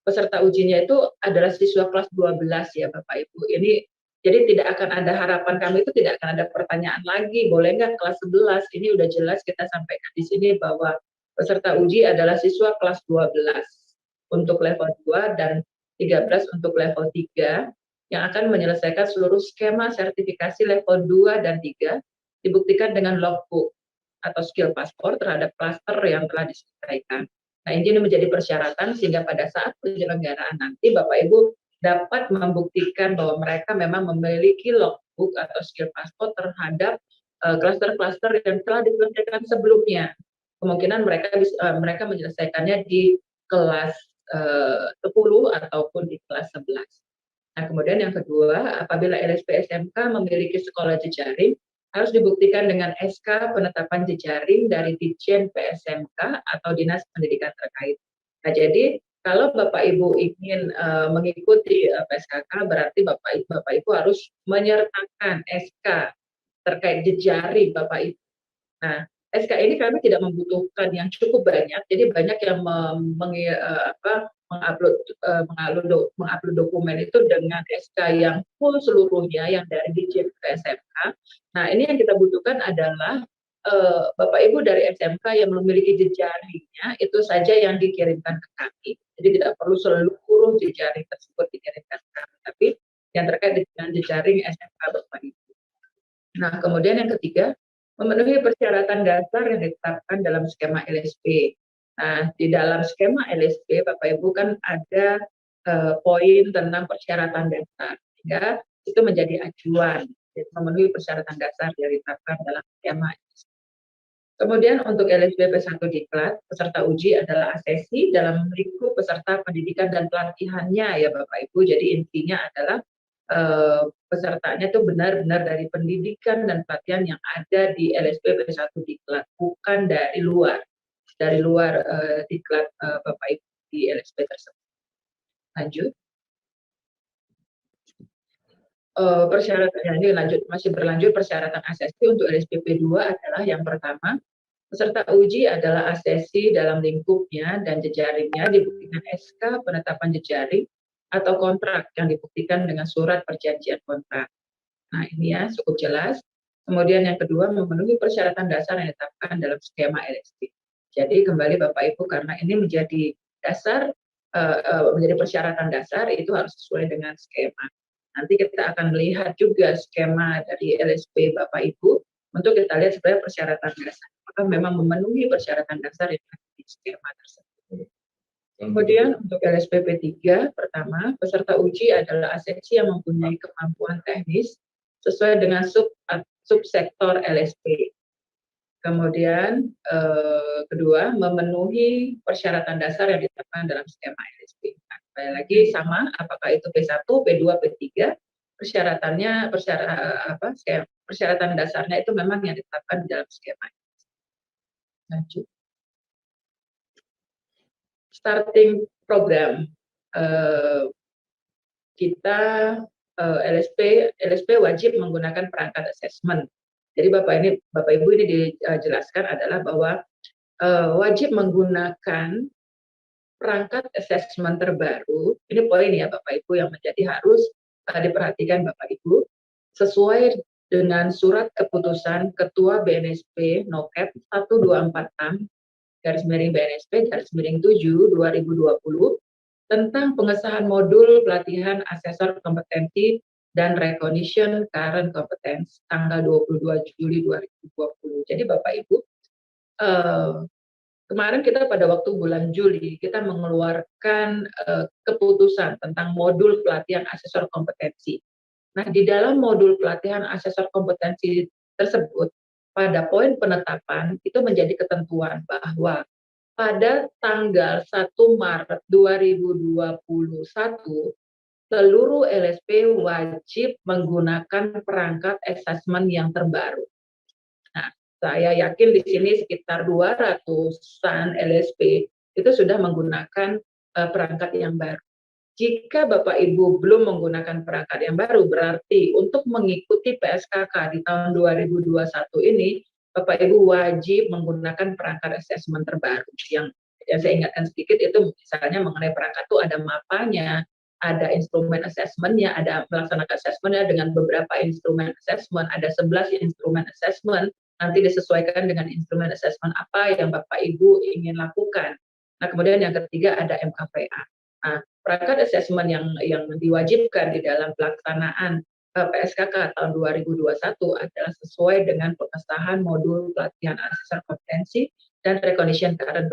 peserta ujinya itu adalah siswa kelas 12 ya Bapak Ibu. Ini jadi tidak akan ada harapan kami itu tidak akan ada pertanyaan lagi, boleh nggak kelas 11? Ini udah jelas kita sampaikan di sini bahwa peserta uji adalah siswa kelas 12 untuk level 2 dan 13 untuk level 3 yang akan menyelesaikan seluruh skema sertifikasi level 2 dan 3 dibuktikan dengan logbook atau skill paspor terhadap klaster yang telah diselesaikan. Nah, ini menjadi persyaratan sehingga pada saat penyelenggaraan nanti Bapak Ibu dapat membuktikan bahwa mereka memang memiliki logbook atau skill paspor terhadap klaster-klaster yang telah diselesaikan sebelumnya. Kemungkinan mereka menyelesaikannya di kelas 10 ataupun di kelas 11. Nah, kemudian yang kedua, apabila LSP SMK memiliki sekolah jejaring, harus dibuktikan dengan SK penetapan jejaring dari Ditjen PSMK atau Dinas Pendidikan terkait. Nah, jadi kalau Bapak Ibu ingin mengikuti PSKK, berarti Bapak Ibu harus menyertakan SK terkait jejaring Bapak Ibu. Nah, SK ini kami tidak membutuhkan yang cukup banyak, jadi banyak yang mengupload dokumen itu dengan SK yang full seluruhnya yang dari Ditjen ke SMK. Nah, ini yang kita butuhkan adalah Bapak Ibu dari SMK yang memiliki jejaringnya itu saja yang dikirimkan ke kami. Jadi tidak perlu seluruh jejaring tersebut dikirimkan ke kami, tapi yang terkait dengan jejaring SMK Bapak Ibu. Nah, kemudian yang ketiga, memenuhi persyaratan dasar yang ditetapkan dalam skema LSP. Nah, di dalam skema LSP, Bapak Ibu kan ada poin tentang persyaratan dasar, sehingga itu menjadi acuan, jadi memenuhi persyaratan dasar yang ditetapkan dalam skema LSP. Kemudian untuk LSP P1 Diklat, peserta uji adalah asesi dalam lingkup peserta pendidikan dan pelatihannya ya Bapak Ibu. Jadi intinya adalah pesertanya itu benar-benar dari pendidikan dan pelatihan yang ada di LSP P1 Diklat, bukan dari luar Diklat Bapak Ibu di LSP tersebut. Lanjut. Persyaratan ini masih berlanjut persyaratan asesi untuk LSPP 2 adalah yang pertama, peserta uji adalah asesi dalam lingkupnya dan jejaringnya dibuktikan SK penetapan jejaring atau kontrak yang dibuktikan dengan surat perjanjian kontrak. Nah, ini ya cukup jelas. Kemudian yang kedua, memenuhi persyaratan dasar yang ditetapkan dalam skema LSP. Jadi kembali Bapak Ibu, karena ini menjadi dasar, menjadi persyaratan dasar, itu harus sesuai dengan skema. Nanti kita akan melihat juga skema dari LSP Bapak Ibu untuk kita lihat sebenarnya persyaratan dasar. Apakah memang memenuhi persyaratan dasar yang ada di skema tersebut. Kemudian untuk LSPP 3, pertama, peserta uji adalah asesi yang mempunyai kemampuan teknis sesuai dengan subsektor LSP. Kemudian kedua, memenuhi persyaratan dasar yang ditetapkan dalam skema LSP. Nah, kembali lagi sama, apakah itu P1, P2, P3, persyaratan dasarnya itu memang yang ditetapkan dalam skema. Lanjut. Starting program. Kita LSP wajib menggunakan perangkat assessment. Jadi Bapak Ibu ini dijelaskan adalah bahwa wajib menggunakan perangkat assessment terbaru. Ini poin ya Bapak Ibu yang menjadi harus diperhatikan Bapak Ibu sesuai dengan surat keputusan Ketua BNSP NOCAP 1246 BNSP 7 2020 tentang pengesahan modul pelatihan asesor kompetensi dan recognition current competence tanggal 22 Juli 2020. Jadi Bapak Ibu, kemarin kita pada waktu bulan Juli kita mengeluarkan keputusan tentang modul pelatihan asesor kompetensi. Nah, di dalam modul pelatihan asesor kompetensi tersebut, pada poin penetapan itu menjadi ketentuan bahwa pada tanggal 1 Maret 2021, seluruh LSP wajib menggunakan perangkat assessment yang terbaru. Nah, saya yakin di sini sekitar 200-an LSP itu sudah menggunakan perangkat yang baru. Jika Bapak Ibu belum menggunakan perangkat yang baru, berarti untuk mengikuti PSKK di tahun 2021 ini, Bapak Ibu wajib menggunakan perangkat assessment terbaru. Yang saya ingatkan sedikit itu misalnya mengenai perangkat itu ada mapanya, ada instrumen assessment-nya, ada melaksanakan assessment-nya dengan beberapa instrumen assessment, ada 11 instrumen assessment, nanti disesuaikan dengan instrumen assessment apa yang Bapak Ibu ingin lakukan. Nah, kemudian yang ketiga ada MKPA. Nah, perangkat assessment yang diwajibkan di dalam pelaksanaan PSKK tahun 2021 adalah sesuai dengan pengesahan modul pelatihan asesor kompetensi dan recognition current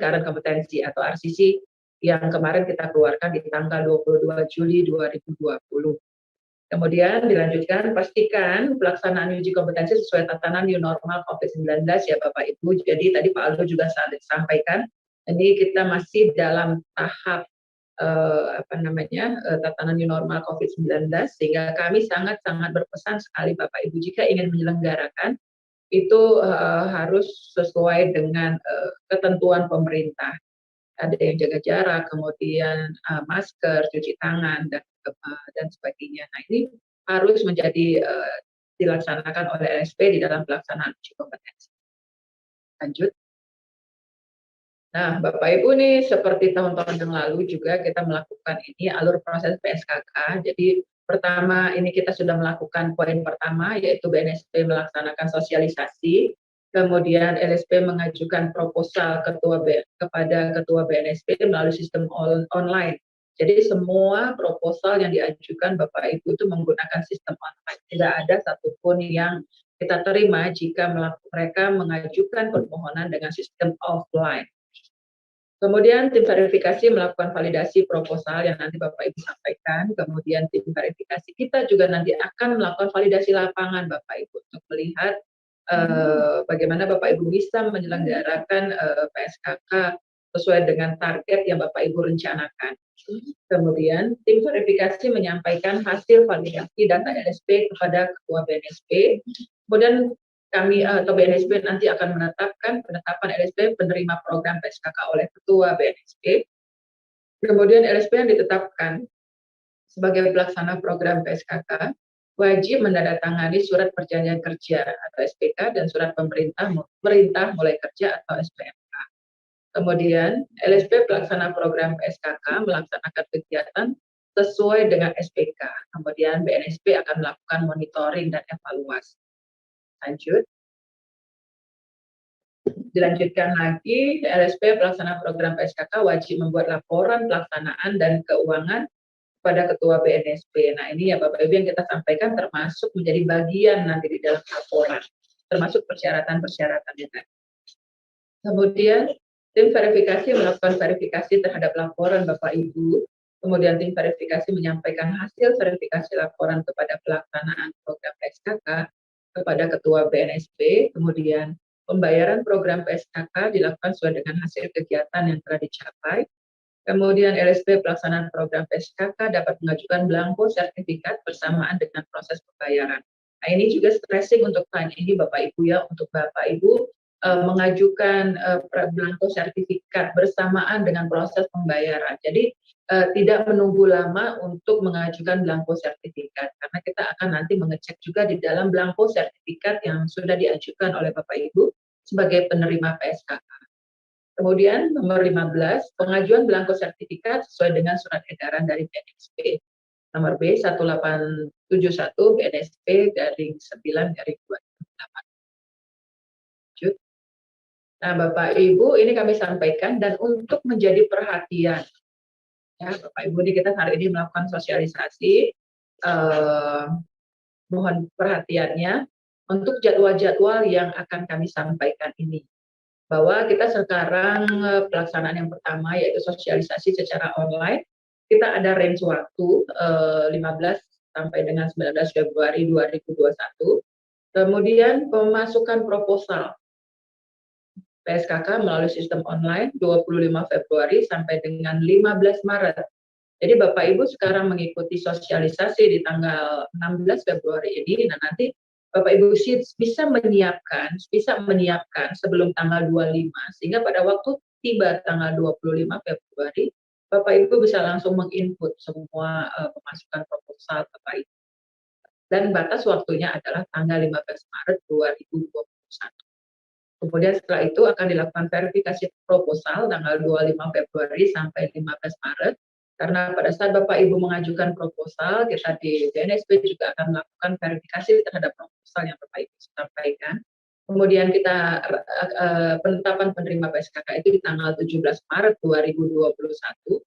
competency atau RCC yang kemarin kita keluarkan di tanggal 22 Juli 2020. Kemudian dilanjutkan, pastikan pelaksanaan uji kompetensi sesuai tatanan new normal COVID-19 ya Bapak Ibu. Jadi tadi Pak Aldo juga sampaikan, ini kita masih dalam tahap tatanan new normal COVID-19, sehingga kami sangat-sangat berpesan sekali Bapak Ibu jika ingin menyelenggarakan itu harus sesuai dengan ketentuan pemerintah. Ada yang jaga jarak, kemudian masker, cuci tangan, dan sebagainya. Nah, ini harus menjadi dilaksanakan oleh LSP di dalam pelaksanaan uji kompetensi. Lanjut. Nah, Bapak Ibu nih seperti tahun-tahun yang lalu juga kita melakukan ini alur proses PSKK. Jadi pertama ini kita sudah melakukan poin pertama yaitu BNSP melaksanakan sosialisasi, kemudian LSP mengajukan proposal kepada Ketua BNSP melalui sistem online. Jadi semua proposal yang diajukan Bapak Ibu itu menggunakan sistem online. Tidak ada satupun yang kita terima jika mereka mengajukan permohonan dengan sistem offline. Kemudian tim verifikasi melakukan validasi proposal yang nanti Bapak Ibu sampaikan. Kemudian tim verifikasi kita juga nanti akan melakukan validasi lapangan Bapak Ibu untuk melihat bagaimana Bapak Ibu bisa menyelenggarakan PSKK sesuai dengan target yang Bapak Ibu rencanakan. Kemudian tim verifikasi menyampaikan hasil validasi data LSP kepada Ketua BNSP. Kemudian kami atau BNSP nanti akan menetapkan penetapan LSP penerima program PSKK oleh Ketua BNSP. Kemudian LSP yang ditetapkan sebagai pelaksana program PSKK wajib menandatangani surat perjanjian kerja atau SPK dan surat perintah mulai kerja atau SPMK. Kemudian LSP pelaksana program PSKK melaksanakan kegiatan sesuai dengan SPK. Kemudian BNSP akan melakukan monitoring dan evaluasi. Lanjut. Dilanjutkan lagi, LSP pelaksana program PSKK wajib membuat laporan pelaksanaan dan keuangan kepada Ketua BNSP. Nah, ini ya Bapak Ibu yang kita sampaikan termasuk menjadi bagian nanti di dalam laporan, termasuk persyaratan-persyaratannya tadi. Kemudian tim verifikasi melakukan verifikasi terhadap laporan Bapak Ibu. Kemudian tim verifikasi menyampaikan hasil verifikasi laporan kepada pelaksanaan program PSKK kepada Ketua BNSP. Kemudian pembayaran program PSKK dilakukan sesuai dengan hasil kegiatan yang telah dicapai. Kemudian LSP pelaksanaan program PSKK dapat mengajukan belangko sertifikat bersamaan dengan proses pembayaran. Nah, ini juga stressing untuk tahun ini Bapak Ibu ya, untuk Bapak Ibu mengajukan belangko sertifikat bersamaan dengan proses pembayaran. Jadi tidak menunggu lama untuk mengajukan belangko sertifikat, karena kita akan nanti mengecek juga di dalam belangko sertifikat yang sudah diajukan oleh Bapak Ibu sebagai penerima PSKK. Kemudian nomor 15, pengajuan belangko sertifikat sesuai dengan surat edaran dari BNSP. Nomor B 1871 BNSP garing 9/2008. Lanjut. Nah, Bapak Ibu, ini kami sampaikan dan untuk menjadi perhatian ya Bapak Ibu, ini kita hari ini melakukan sosialisasi, mohon perhatiannya untuk jadwal-jadwal yang akan kami sampaikan ini. Bahwa kita sekarang pelaksanaan yang pertama yaitu sosialisasi secara online, kita ada range waktu 15 sampai dengan 19 Februari 2021. Kemudian pemasukan proposal PSKK melalui sistem online 25 Februari sampai dengan 15 Maret. Jadi Bapak Ibu sekarang mengikuti sosialisasi di tanggal 16 Februari ini, nah nanti Bapak Ibu bisa menyiapkan sebelum tanggal 25, sehingga pada waktu tiba tanggal 25 Februari, Bapak Ibu bisa langsung menginput semua pemasukan proposal Bapak Ibu. Dan batas waktunya adalah tanggal 15 Maret 2021. Kemudian setelah itu akan dilakukan verifikasi proposal tanggal 25 Februari sampai 15 Maret. Karena pada saat Bapak Ibu mengajukan proposal, kita di BNSP juga akan melakukan verifikasi terhadap proposal yang Bapak Ibu sampaikan. Kemudian kita penetapan penerima PSKK itu di tanggal 17 Maret 2021.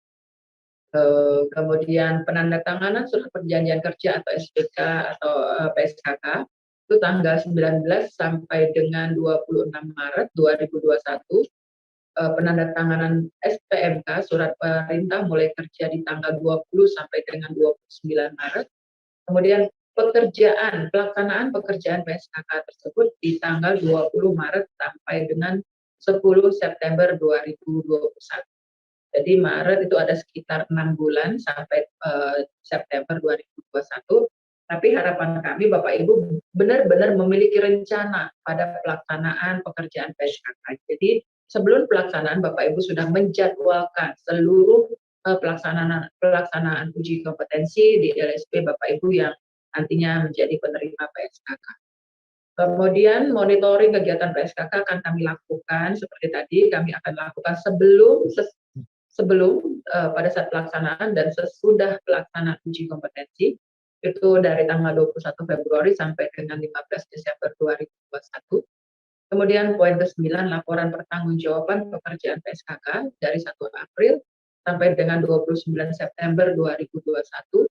Kemudian penandatanganan surat perjanjian kerja atau SPK atau PSKK itu tanggal 19 sampai dengan 26 Maret 2021. Penandatanganan SPMK surat perintah mulai kerja di tanggal 20 sampai dengan 29 Maret. Kemudian pelaksanaan pekerjaan PSKK tersebut di tanggal 20 Maret sampai dengan 10 September 2021. Jadi Maret itu ada sekitar 6 bulan sampai September 2021. Tapi harapan kami Bapak Ibu benar-benar memiliki rencana pada pelaksanaan pekerjaan PSKK. Jadi sebelum pelaksanaan Bapak Ibu sudah menjadwalkan seluruh pelaksanaan uji kompetensi di LSP Bapak Ibu yang nantinya menjadi penerima PSKK. Kemudian monitoring kegiatan PSKK akan kami lakukan seperti tadi, kami akan lakukan sebelum pada saat pelaksanaan dan sesudah pelaksanaan uji kompetensi itu dari tanggal 21 Februari sampai dengan 15 Desember 2021. Kemudian poin ke-9 laporan pertanggungjawaban pekerjaan PSKK dari 1 April sampai dengan 29 September 2021.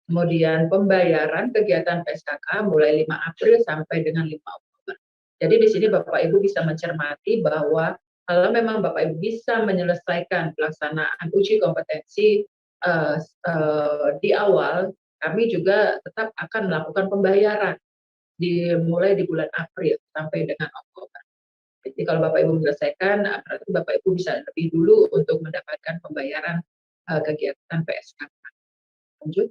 Kemudian pembayaran kegiatan PSKK mulai 5 April sampai dengan 5 Oktober. Jadi di sini Bapak Ibu bisa mencermati bahwa kalau memang Bapak Ibu bisa menyelesaikan pelaksanaan uji kompetensi di awal, kami juga tetap akan melakukan pembayaran mulai di bulan April sampai dengan Oktober. Jadi kalau Bapak Ibu menyelesaikan, berarti Bapak Ibu bisa lebih dulu untuk mendapatkan pembayaran kegiatan PSKK. Lanjut.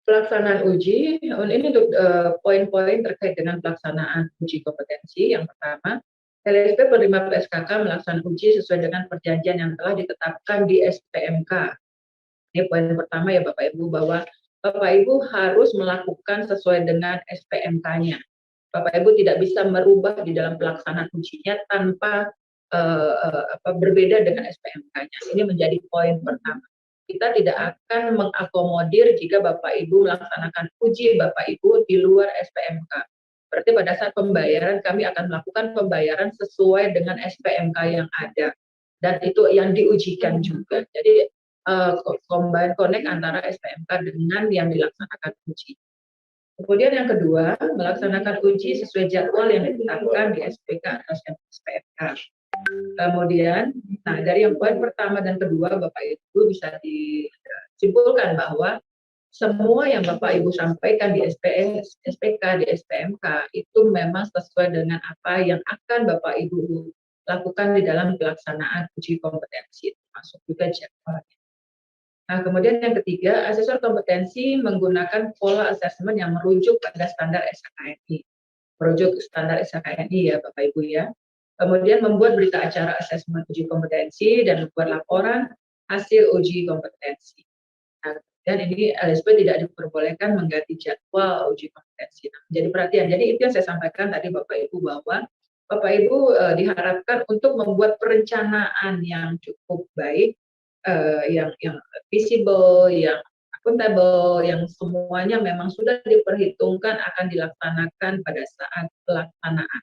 Pelaksanaan uji, ini untuk poin-poin terkait dengan pelaksanaan uji kompetensi. Yang pertama, LSP penerima PSKK melaksanakan uji sesuai dengan perjanjian yang telah ditetapkan di SPMK. Ini poin pertama ya Bapak Ibu, bahwa Bapak Ibu harus melakukan sesuai dengan SPMK-nya. Bapak Ibu tidak bisa merubah di dalam pelaksanaan ujinya tanpa berbeda dengan SPMK-nya. Ini menjadi poin pertama. Kita tidak akan mengakomodir jika Bapak Ibu melaksanakan uji Bapak Ibu di luar SPMK. Berarti pada saat pembayaran kami akan melakukan pembayaran sesuai dengan SPMK yang ada dan itu yang diujikan juga. Jadi combine connect antara SPMK dengan yang dilaksanakan uji. Kemudian yang kedua, melaksanakan uji sesuai jadwal yang ditetapkan di SPK atau SPMK. Kemudian, dari yang poin pertama dan kedua, Bapak Ibu bisa disimpulkan bahwa semua yang Bapak Ibu sampaikan di SPK, di SPMK, itu memang sesuai dengan apa yang akan Bapak Ibu lakukan di dalam pelaksanaan uji kompetensi, termasuk juga jadwalnya. Nah, kemudian yang ketiga, asesor kompetensi menggunakan pola asesmen yang merujuk pada standar SKKNI. Merujuk standar SKKNI ya Bapak Ibu ya. Kemudian membuat berita acara asesmen uji kompetensi dan membuat laporan hasil uji kompetensi. Nah, dan ini LSP tidak diperbolehkan mengganti jadwal uji kompetensi. Nah, jadi perhatian. Jadi itu yang saya sampaikan tadi Bapak Ibu, bahwa Bapak Ibu diharapkan untuk membuat perencanaan yang cukup baik, yang visible, yang akuntabel, yang semuanya memang sudah diperhitungkan akan dilaksanakan pada saat pelaksanaan.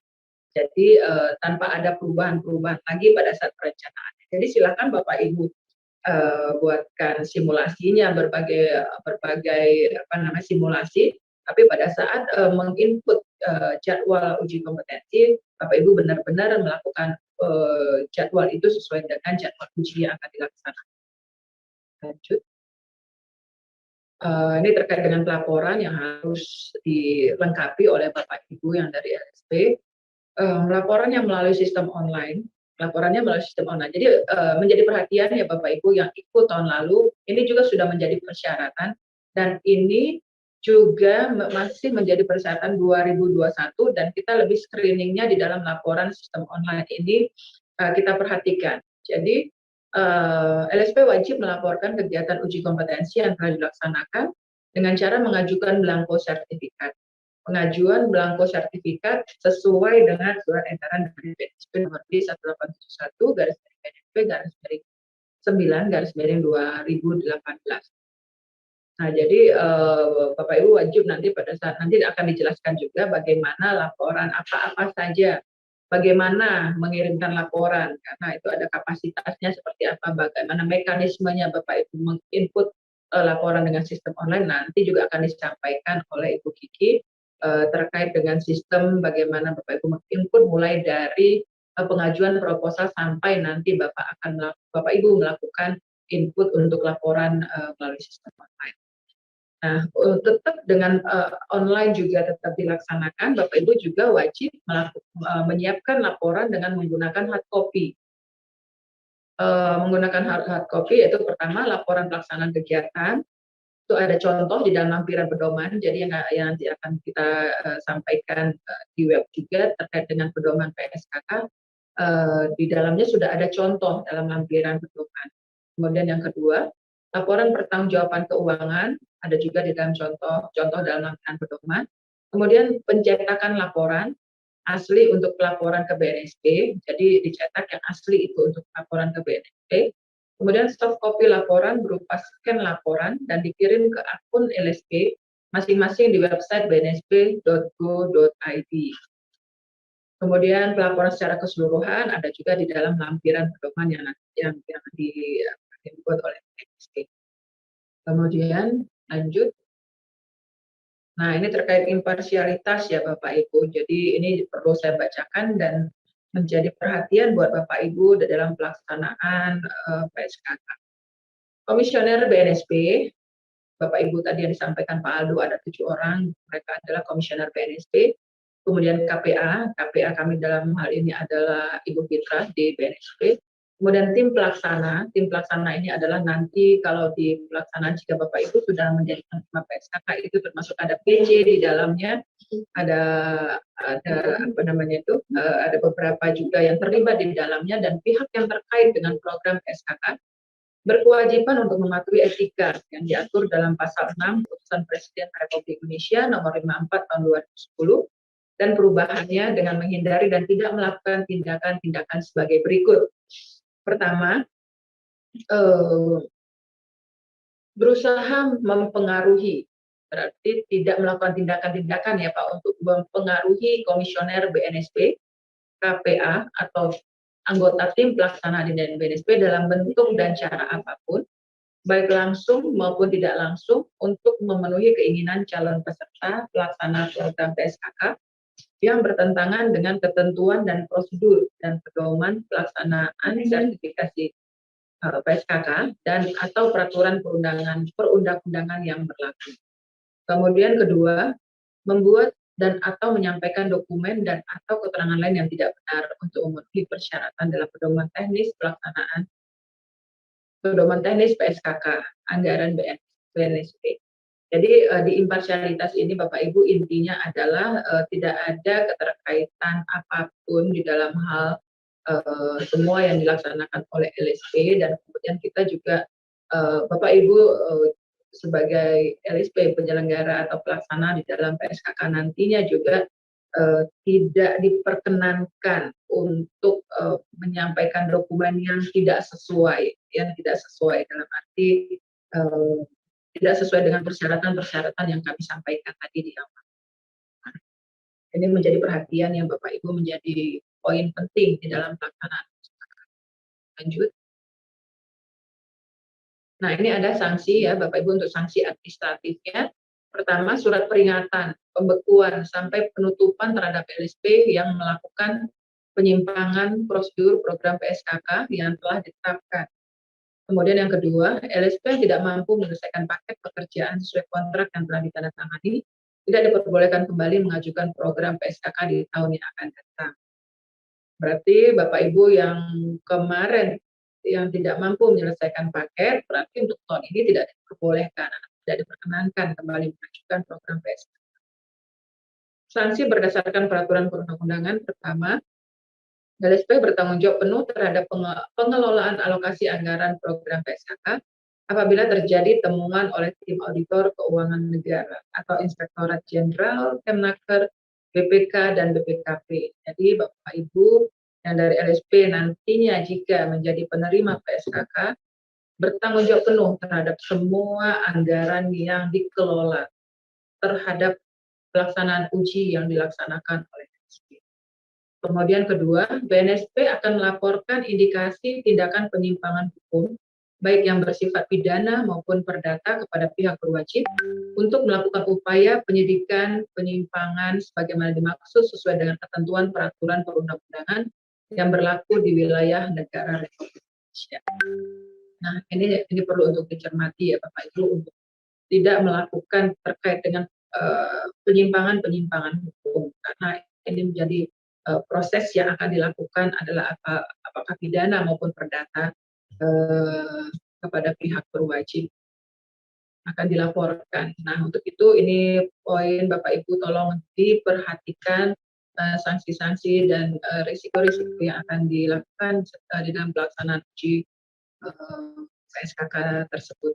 Jadi tanpa ada perubahan-perubahan lagi pada saat perencanaan. Jadi silakan Bapak Ibu buatkan simulasinya, berbagai simulasi. Tapi pada saat menginput jadwal uji kompetensi, Bapak Ibu benar-benar melakukan jadwal itu sesuai dengan jadwal uji yang akan dilaksanakan. Lanjut. Ini terkait dengan pelaporan yang harus dilengkapi oleh Bapak Ibu yang dari LSP. Laporan yang melalui sistem online, laporannya melalui sistem online. Jadi menjadi perhatian ya Bapak Ibu yang ikut tahun lalu, ini juga sudah menjadi persyaratan dan ini juga masih menjadi persyaratan 2021 dan kita lebih screeningnya di dalam laporan sistem online ini kita perhatikan. Jadi LSP wajib melaporkan kegiatan uji kompetensi yang telah dilaksanakan dengan cara mengajukan belangko sertifikat. Pengajuan belangko sertifikat sesuai dengan surat edaran dari BNSP nomor B1871 garis miring BNSP garis miring 9 garis miring 2018. Nah, jadi Bapak Ibu wajib nanti pada saat nanti akan dijelaskan juga bagaimana laporan apa-apa saja, bagaimana mengirimkan laporan, karena itu ada kapasitasnya seperti apa, bagaimana mekanismenya Bapak Ibu menginput laporan dengan sistem online, nanti juga akan disampaikan oleh Ibu Kiki terkait dengan sistem bagaimana Bapak Ibu menginput mulai dari pengajuan proposal sampai nanti Bapak Ibu melakukan input untuk laporan melalui sistem online. Nah, tetap dengan online juga tetap dilaksanakan, Bapak Ibu juga wajib menyiapkan laporan dengan menggunakan hard copy. Menggunakan hard copy yaitu pertama laporan pelaksanaan kegiatan, itu ada contoh di dalam lampiran pedoman, jadi yang nanti akan kita sampaikan di web juga terkait dengan pedoman PSKK, di dalamnya sudah ada contoh dalam lampiran pedoman. Kemudian yang kedua, laporan pertanggungjawaban keuangan ada juga di dalam contoh dalam lampiran pedoman. Kemudian pencetakan laporan asli untuk laporan ke BNSP, jadi dicetak yang asli itu untuk laporan ke BNSP. Kemudian soft copy laporan berupa scan laporan dan dikirim ke akun LSP masing-masing di website bnsp.go.id. Kemudian pelaporan secara keseluruhan ada juga di dalam lampiran pedoman yang dibuat oleh BNSP. Kemudian lanjut. Nah, ini terkait imparsialitas ya Bapak Ibu. Jadi ini perlu saya bacakan dan menjadi perhatian buat Bapak Ibu dalam pelaksanaan PSKK. Komisioner BNSP, Bapak Ibu tadi yang disampaikan Pak Aldo ada 7 orang, mereka adalah komisioner BNSP. Kemudian KPA kami dalam hal ini adalah Ibu Fitra di BNSP. Kemudian tim pelaksana ini adalah nanti kalau di pelaksanaan jika Bapak Ibu sudah menjadi penerima PSKK itu termasuk ada PJ di dalamnya, ada apa namanya itu, ada beberapa juga yang terlibat di dalamnya dan pihak yang terkait dengan program PSKK berkewajiban untuk mematuhi etika yang diatur dalam pasal 6 Keputusan Presiden Republik Indonesia nomor 54 tahun 2010 dan perubahannya dengan menghindari dan tidak melakukan tindakan-tindakan sebagai berikut. Pertama, berusaha mempengaruhi, berarti tidak melakukan tindakan-tindakan ya Pak untuk mempengaruhi komisioner BNSP, KPA atau anggota tim pelaksana di BNSP dalam bentuk dan cara apapun, baik langsung maupun tidak langsung untuk memenuhi keinginan calon peserta pelaksana program PSKK yang bertentangan dengan ketentuan dan prosedur dan pedoman pelaksanaan sertifikasi PSKK dan atau peraturan perundang-undangan yang berlaku. Kemudian kedua, membuat dan atau menyampaikan dokumen dan atau keterangan lain yang tidak benar untuk memenuhi persyaratan dalam pedoman teknis pelaksanaan pedoman teknis PSKK anggaran BNSP. Jadi di imparsialitas ini Bapak Ibu intinya adalah tidak ada keterkaitan apapun di dalam hal semua yang dilaksanakan oleh LSP dan kemudian kita juga Bapak Ibu sebagai LSP penyelenggara atau pelaksana di dalam PSKK nantinya juga tidak diperkenankan untuk menyampaikan dokumen yang tidak sesuai dalam arti tidak sesuai dengan persyaratan-persyaratan yang kami sampaikan tadi di awal. Ini menjadi perhatian yang Bapak Ibu menjadi poin penting di dalam pelaksanaan. Lanjut. Nah, ini ada sanksi ya Bapak Ibu untuk sanksi administratifnya. Pertama, surat peringatan, pembekuan sampai penutupan terhadap LSP yang melakukan penyimpangan prosedur program PSKK yang telah ditetapkan. Kemudian yang kedua, LSP tidak mampu menyelesaikan paket pekerjaan sesuai kontrak yang telah ditandatangani, tidak diperbolehkan kembali mengajukan program PSKK di tahun yang akan datang. Berarti Bapak Ibu yang kemarin yang tidak mampu menyelesaikan paket, berarti untuk tahun ini tidak diperbolehkan, tidak diperkenankan kembali mengajukan program PSKK. Sanksi berdasarkan peraturan perundang-undangan pertama, LSP bertanggung jawab penuh terhadap pengelolaan alokasi anggaran program PSKK apabila terjadi temuan oleh tim auditor keuangan negara atau Inspektorat Jenderal, Kemnaker, BPK, dan BPKP. Jadi Bapak Ibu yang dari LSP nantinya jika menjadi penerima PSKK bertanggung jawab penuh terhadap semua anggaran yang dikelola terhadap pelaksanaan uji yang dilaksanakan oleh LSP. Kemudian kedua, BNSP akan melaporkan indikasi tindakan penyimpangan hukum, baik yang bersifat pidana maupun perdata kepada pihak berwajib, untuk melakukan upaya penyidikan penyimpangan sebagaimana dimaksud sesuai dengan ketentuan peraturan perundang-undangan yang berlaku di wilayah negara Republik Indonesia. Nah, ini perlu untuk dicermati ya Bapak Ibu untuk tidak melakukan terkait dengan penyimpangan-penyimpangan hukum, karena ini menjadi proses yang akan dilakukan adalah apakah pidana maupun perdata kepada pihak berwajib akan dilaporkan. Nah, untuk itu ini poin Bapak Ibu tolong diperhatikan sanksi-sanksi dan risiko-risiko yang akan dilakukan di dalam pelaksanaan uji PSKK tersebut.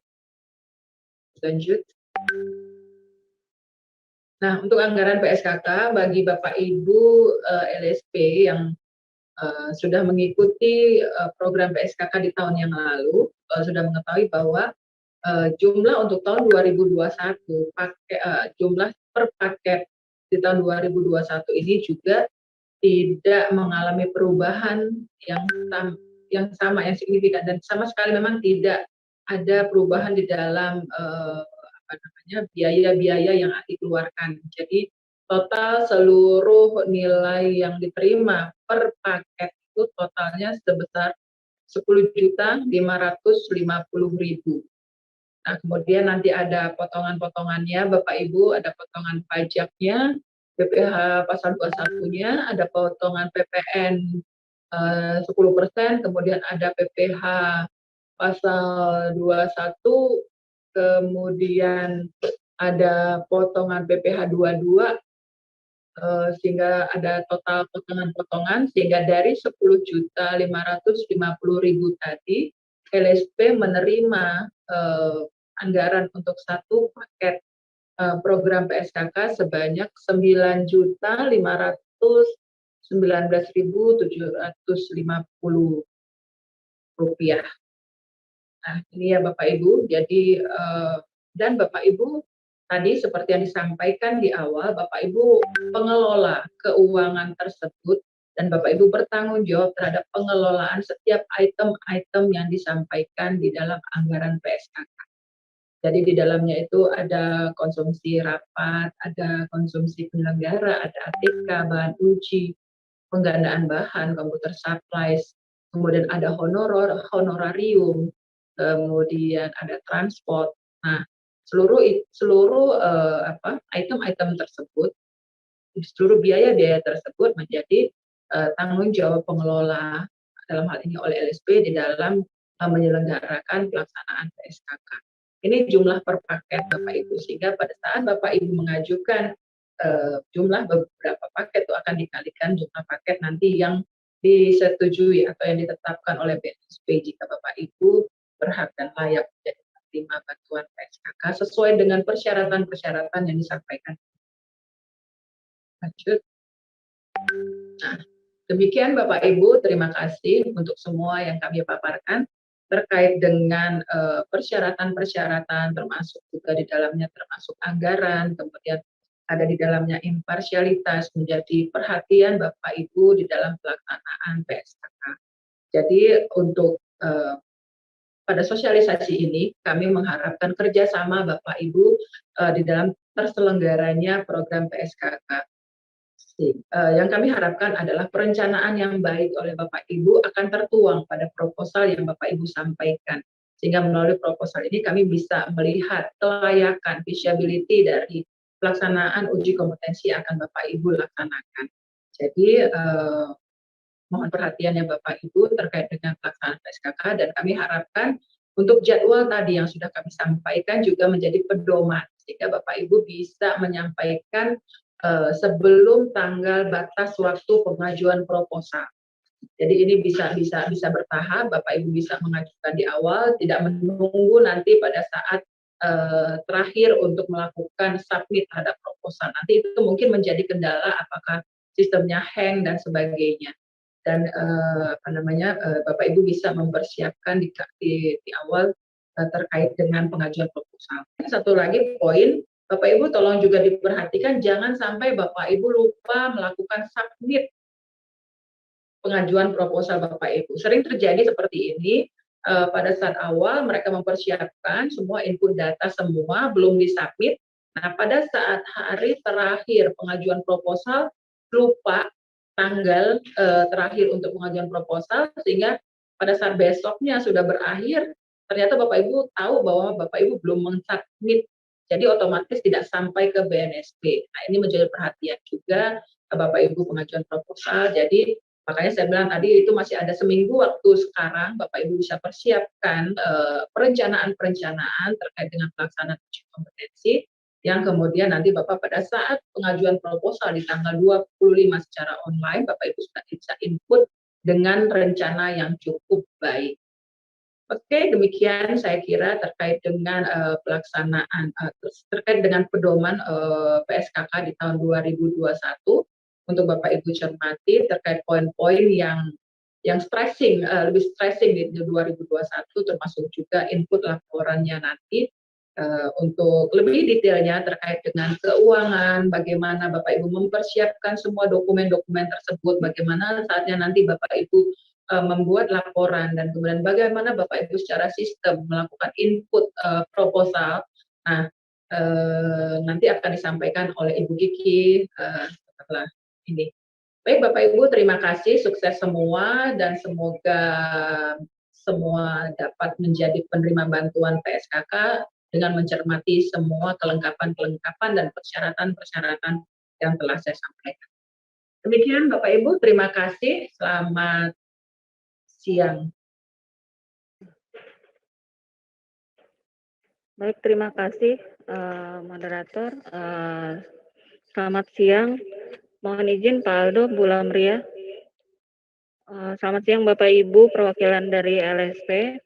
Lanjut. Nah, untuk anggaran PSKK bagi Bapak Ibu LSP yang sudah mengikuti program PSKK di tahun yang lalu, sudah mengetahui bahwa jumlah untuk tahun 2021 jumlah per paket di tahun 2021 ini juga tidak mengalami perubahan yang sama, yang signifikan, dan sama sekali memang tidak ada perubahan di dalam biaya-biaya yang dikeluarkan. Jadi total seluruh nilai yang diterima per paket itu totalnya sebesar 10.550.000. Nah, kemudian nanti ada potongan-potongannya, Bapak Ibu, ada potongan pajaknya, BPH pasal 21-nya, ada potongan PPN 10%, kemudian ada PPH pasal 21, kemudian ada potongan PPH 22, sehingga ada total potongan-potongan, sehingga dari 10.550.000 tadi, LSP menerima anggaran untuk satu paket program PSKK sebanyak Rp9.519.750. Nah, ini ya Bapak Ibu. Jadi dan Bapak Ibu tadi seperti yang disampaikan di awal, Bapak Ibu pengelola keuangan tersebut dan Bapak Ibu bertanggung jawab terhadap pengelolaan setiap item-item yang disampaikan di dalam anggaran PSKK. Jadi di dalamnya itu ada konsumsi rapat, ada konsumsi penyelenggara, ada ATK, bahan uji, penggandaan bahan, komputer supplies, kemudian ada honorarium, kemudian ada transport. Nah, seluruh item-item tersebut, seluruh biaya-biaya tersebut menjadi tanggung jawab pengelola, dalam hal ini oleh LSP di dalam menyelenggarakan pelaksanaan PSKK. Ini jumlah per paket Bapak Ibu, sehingga pada saat Bapak Ibu mengajukan jumlah beberapa paket itu akan dikalikan jumlah paket nanti yang disetujui atau yang ditetapkan oleh BNSP jika Bapak Ibu berhak dan layak menjadi penerima bantuan PSKK sesuai dengan persyaratan-persyaratan yang disampaikan. Lanjut. Nah, demikian Bapak Ibu, terima kasih untuk semua yang kami paparkan terkait dengan persyaratan-persyaratan, termasuk juga di dalamnya termasuk anggaran, kemudian ada di dalamnya imparsialitas, menjadi perhatian Bapak Ibu di dalam pelaksanaan PSKK. Jadi untuk pada sosialisasi ini kami mengharapkan kerjasama Bapak Ibu di dalam terselenggaranya program PSKK. Yang kami harapkan adalah perencanaan yang baik oleh Bapak Ibu akan tertuang pada proposal yang Bapak Ibu sampaikan. Sehingga melalui proposal ini kami bisa melihat kelayakan, feasibility dari pelaksanaan uji kompetensi yang akan Bapak Ibu laksanakan. Jadi mohon perhatiannya Bapak Ibu terkait dengan pelaksanaan PSKK, dan kami harapkan untuk jadwal tadi yang sudah kami sampaikan juga menjadi pedoman sehingga Bapak Ibu bisa menyampaikan sebelum tanggal batas waktu pengajuan proposal. Jadi ini bisa bertahap, Bapak Ibu bisa mengajukan di awal, tidak menunggu nanti pada saat terakhir untuk melakukan submit terhadap proposal. Nanti itu mungkin menjadi kendala apakah sistemnya hang dan sebagainya. Dan Bapak Ibu bisa mempersiapkan di awal terkait dengan pengajuan proposal. Satu lagi poin, Bapak Ibu tolong juga diperhatikan jangan sampai Bapak Ibu lupa melakukan submit pengajuan proposal Bapak Ibu. Sering terjadi seperti ini, pada saat awal mereka mempersiapkan semua input data semua belum disubmit. Nah, pada saat hari terakhir pengajuan proposal lupa tanggal terakhir untuk pengajuan proposal, sehingga pada saat besoknya sudah berakhir ternyata Bapak Ibu tahu bahwa Bapak Ibu belum mensubmit Jadi otomatis tidak sampai ke BNSP. Nah, ini menjadi perhatian juga Bapak Ibu pengajuan proposal. Jadi makanya saya bilang tadi itu masih ada seminggu waktu sekarang Bapak Ibu bisa persiapkan perencanaan-perencanaan terkait dengan pelaksanaan uji kompetensi yang kemudian nanti Bapak pada saat pengajuan proposal di tanggal 25 secara online Bapak Ibu sudah bisa input dengan rencana yang cukup baik. Oke, demikian saya kira terkait dengan pelaksanaan terkait dengan pedoman PSKK di tahun 2021 untuk Bapak Ibu cermati terkait poin-poin yang stressing, lebih stressing di 2021 termasuk juga input laporannya nanti untuk lebih detailnya terkait dengan keuangan, bagaimana Bapak Ibu mempersiapkan semua dokumen-dokumen tersebut, bagaimana saatnya nanti Bapak Ibu membuat laporan dan kemudian bagaimana Bapak Ibu secara sistem melakukan input proposal. Nah, nanti akan disampaikan oleh Ibu Kiki setelah ini. Baik Bapak Ibu, terima kasih, sukses semua dan semoga semua dapat menjadi penerima bantuan PSKK dengan mencermati semua kelengkapan-kelengkapan dan persyaratan-persyaratan yang telah saya sampaikan. Demikian Bapak Ibu, terima kasih. Selamat siang. Baik, terima kasih moderator. Selamat siang. Mohon izin Pak Aldo, Bu Lamria. Selamat siang Bapak Ibu perwakilan dari LSP.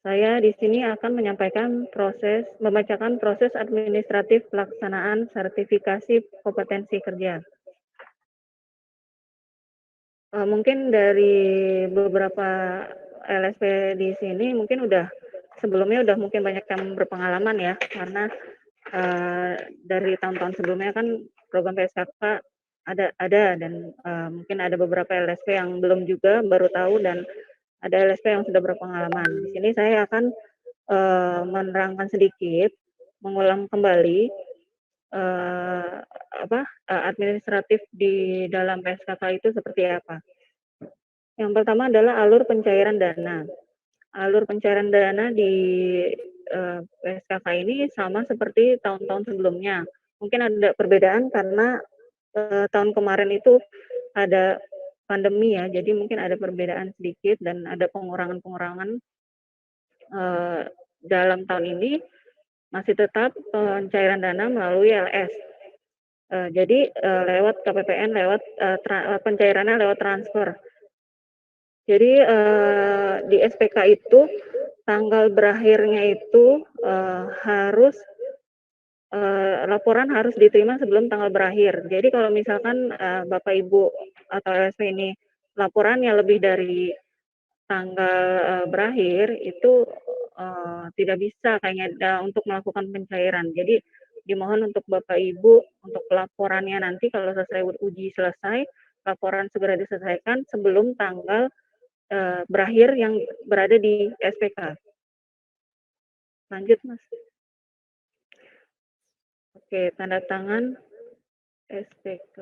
Saya di sini akan membacakan proses administratif pelaksanaan sertifikasi kompetensi kerja. Mungkin dari beberapa LSP di sini mungkin sebelumnya mungkin banyak yang berpengalaman ya, karena dari tahun-tahun sebelumnya kan program PSKK ada dan mungkin ada beberapa LSP yang belum juga baru tahu dan ada LSP yang sudah berpengalaman. Di sini saya akan menerangkan sedikit, mengulang kembali administratif di dalam PSKK itu seperti apa. Yang pertama adalah alur pencairan dana. Alur pencairan dana di PSKK ini sama seperti tahun-tahun sebelumnya. Mungkin ada perbedaan karena tahun kemarin itu ada pandemi ya, jadi mungkin ada perbedaan sedikit dan ada pengurangan-pengurangan. Dalam tahun ini masih tetap pencairan dana melalui LS. Jadi lewat KPPN, pencairannya lewat transfer. Jadi di SPK itu tanggal berakhirnya itu laporan harus diterima sebelum tanggal berakhir. Jadi kalau misalkan Bapak Ibu atau LSP ini laporannya lebih dari tanggal berakhir itu tidak bisa kayaknya untuk melakukan pencairan. Jadi dimohon untuk Bapak Ibu untuk laporannya nanti kalau uji selesai, laporan segera diselesaikan sebelum tanggal berakhir yang berada di SPK. Lanjut Mas. Oke, tanda tangan SPK.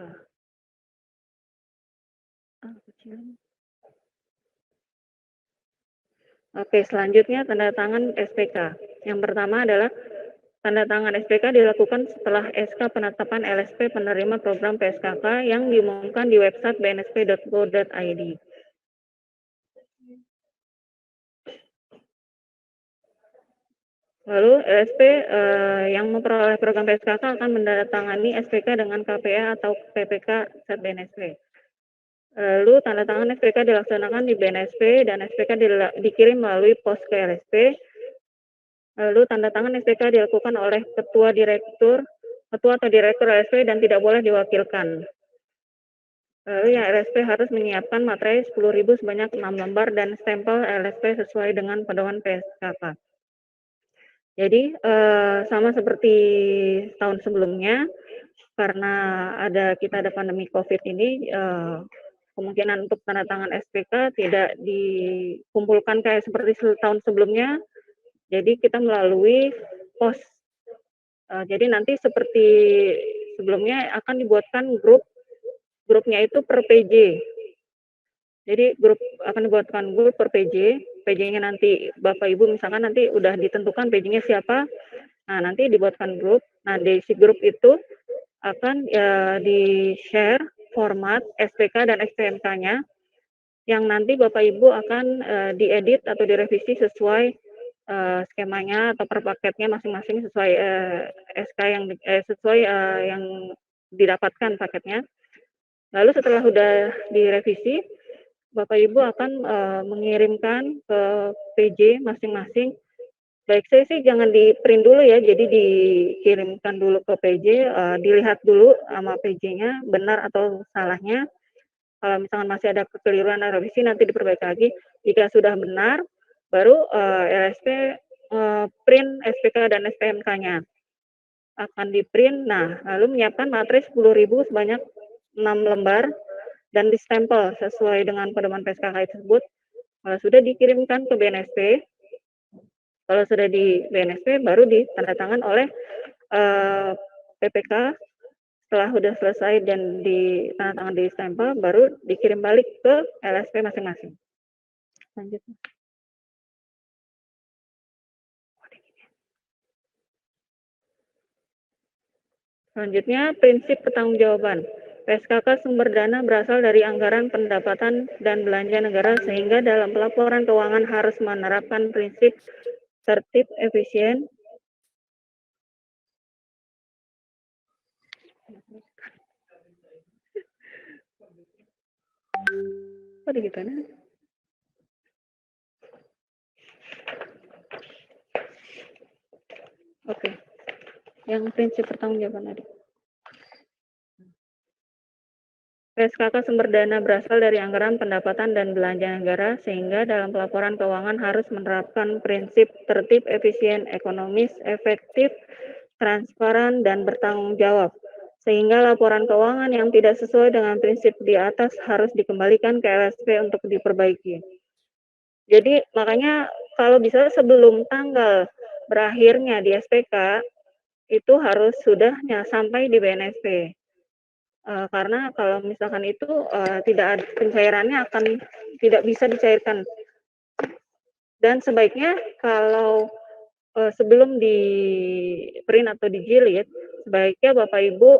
Oke, selanjutnya tanda tangan SPK. Yang pertama adalah tanda tangan SPK dilakukan setelah SK penetapan LSP penerima program PSKK yang diumumkan di website bnsp.go.id. Lalu LSP yang memperoleh program PSKK akan menandatangani SPK dengan KPA atau PPK set BNSP. Lalu tanda tangan SPK dilaksanakan di BNSP dan SPK dikirim melalui pos ke LSP. Lalu tanda tangan SPK dilakukan oleh ketua atau direktur LSP dan tidak boleh diwakilkan. Lalu yang LSP harus menyiapkan materai 10.000 sebanyak 6 lembar dan stempel LSP sesuai dengan pedoman PSKK. Jadi sama seperti tahun sebelumnya, karena kita ada pandemi COVID ini, kemungkinan untuk tanda tangan SPK tidak dikumpulkan kayak seperti tahun sebelumnya. Jadi kita melalui pos. Jadi nanti seperti sebelumnya akan dibuatkan grupnya itu per PJ. Jadi akan dibuatkan grup per PJ. PJ-nya nanti Bapak Ibu misalkan nanti udah ditentukan PJ-nya siapa, Nah, nanti dibuatkan grup. Nah, di si grup itu akan di-share format SPK dan SPMK-nya yang nanti Bapak Ibu akan diedit atau direvisi sesuai skemanya atau per paketnya masing-masing sesuai SK yang sesuai yang didapatkan paketnya. Lalu setelah sudah direvisi, Bapak Ibu akan mengirimkan ke PJ masing-masing. Baik, saya sih jangan di-print dulu ya, jadi dikirimkan dulu ke PJ, dilihat dulu sama PJ-nya benar atau salahnya. Kalau misalkan masih ada kekeliruan atau revisi nanti diperbaiki lagi. Jika sudah benar, baru LSP print SPK dan SPMK-nya akan di-print. Nah, lalu menyiapkan materi 10.000 sebanyak 6 lembar dan distempel sesuai dengan pedoman PSKK tersebut. Kalau sudah dikirimkan ke BNSP, kalau sudah di BNSP baru ditandatangan oleh PPK. Setelah sudah selesai dan ditandatangan di stempel, baru dikirim balik ke LSP masing-masing. Lanjut. Selanjutnya, prinsip pertanggungjawaban. PSKK sumber dana berasal dari anggaran pendapatan dan belanja negara sehingga dalam pelaporan keuangan harus menerapkan prinsip tertib, efisien, Oke, yang prinsip pertanggungjawaban tadi. PSKK sumber dana berasal dari anggaran pendapatan dan belanja negara, sehingga dalam pelaporan keuangan harus menerapkan prinsip tertib, efisien, ekonomis, efektif, transparan, dan bertanggung jawab. Sehingga laporan keuangan yang tidak sesuai dengan prinsip di atas harus dikembalikan ke LSP untuk diperbaiki. Jadi makanya kalau bisa sebelum tanggal berakhirnya di SPK, itu harus sudah sampai di BNSP. Karena kalau misalkan itu tidak ada pencairannya akan tidak bisa dicairkan. Dan sebaiknya kalau sebelum di print atau dijilid, sebaiknya Bapak Ibu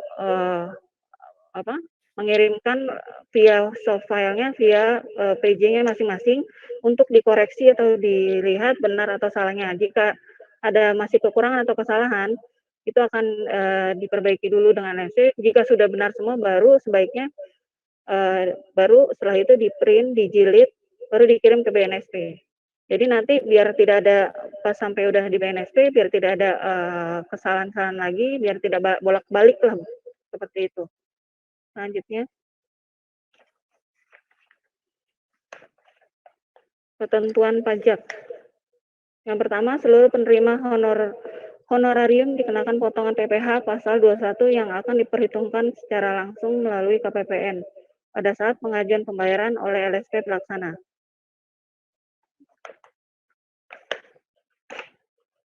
mengirimkan via soft filenya via PJ-nya masing-masing untuk dikoreksi atau dilihat benar atau salahnya. Jika ada masih kekurangan atau kesalahan, itu akan diperbaiki dulu dengan LC. Jika sudah benar semua, baru sebaiknya baru setelah itu di print, dijilid, baru dikirim ke BNSP. Jadi nanti biar tidak ada pas sampai udah di BNSP, biar tidak ada kesalahan-kesalahan lagi, biar tidak bolak-balik lah seperti itu. Selanjutnya, ketentuan pajak. Yang pertama, seluruh penerima honorarium dikenakan potongan PPh pasal 21 yang akan diperhitungkan secara langsung melalui KPPN pada saat pengajuan pembayaran oleh LSP pelaksana.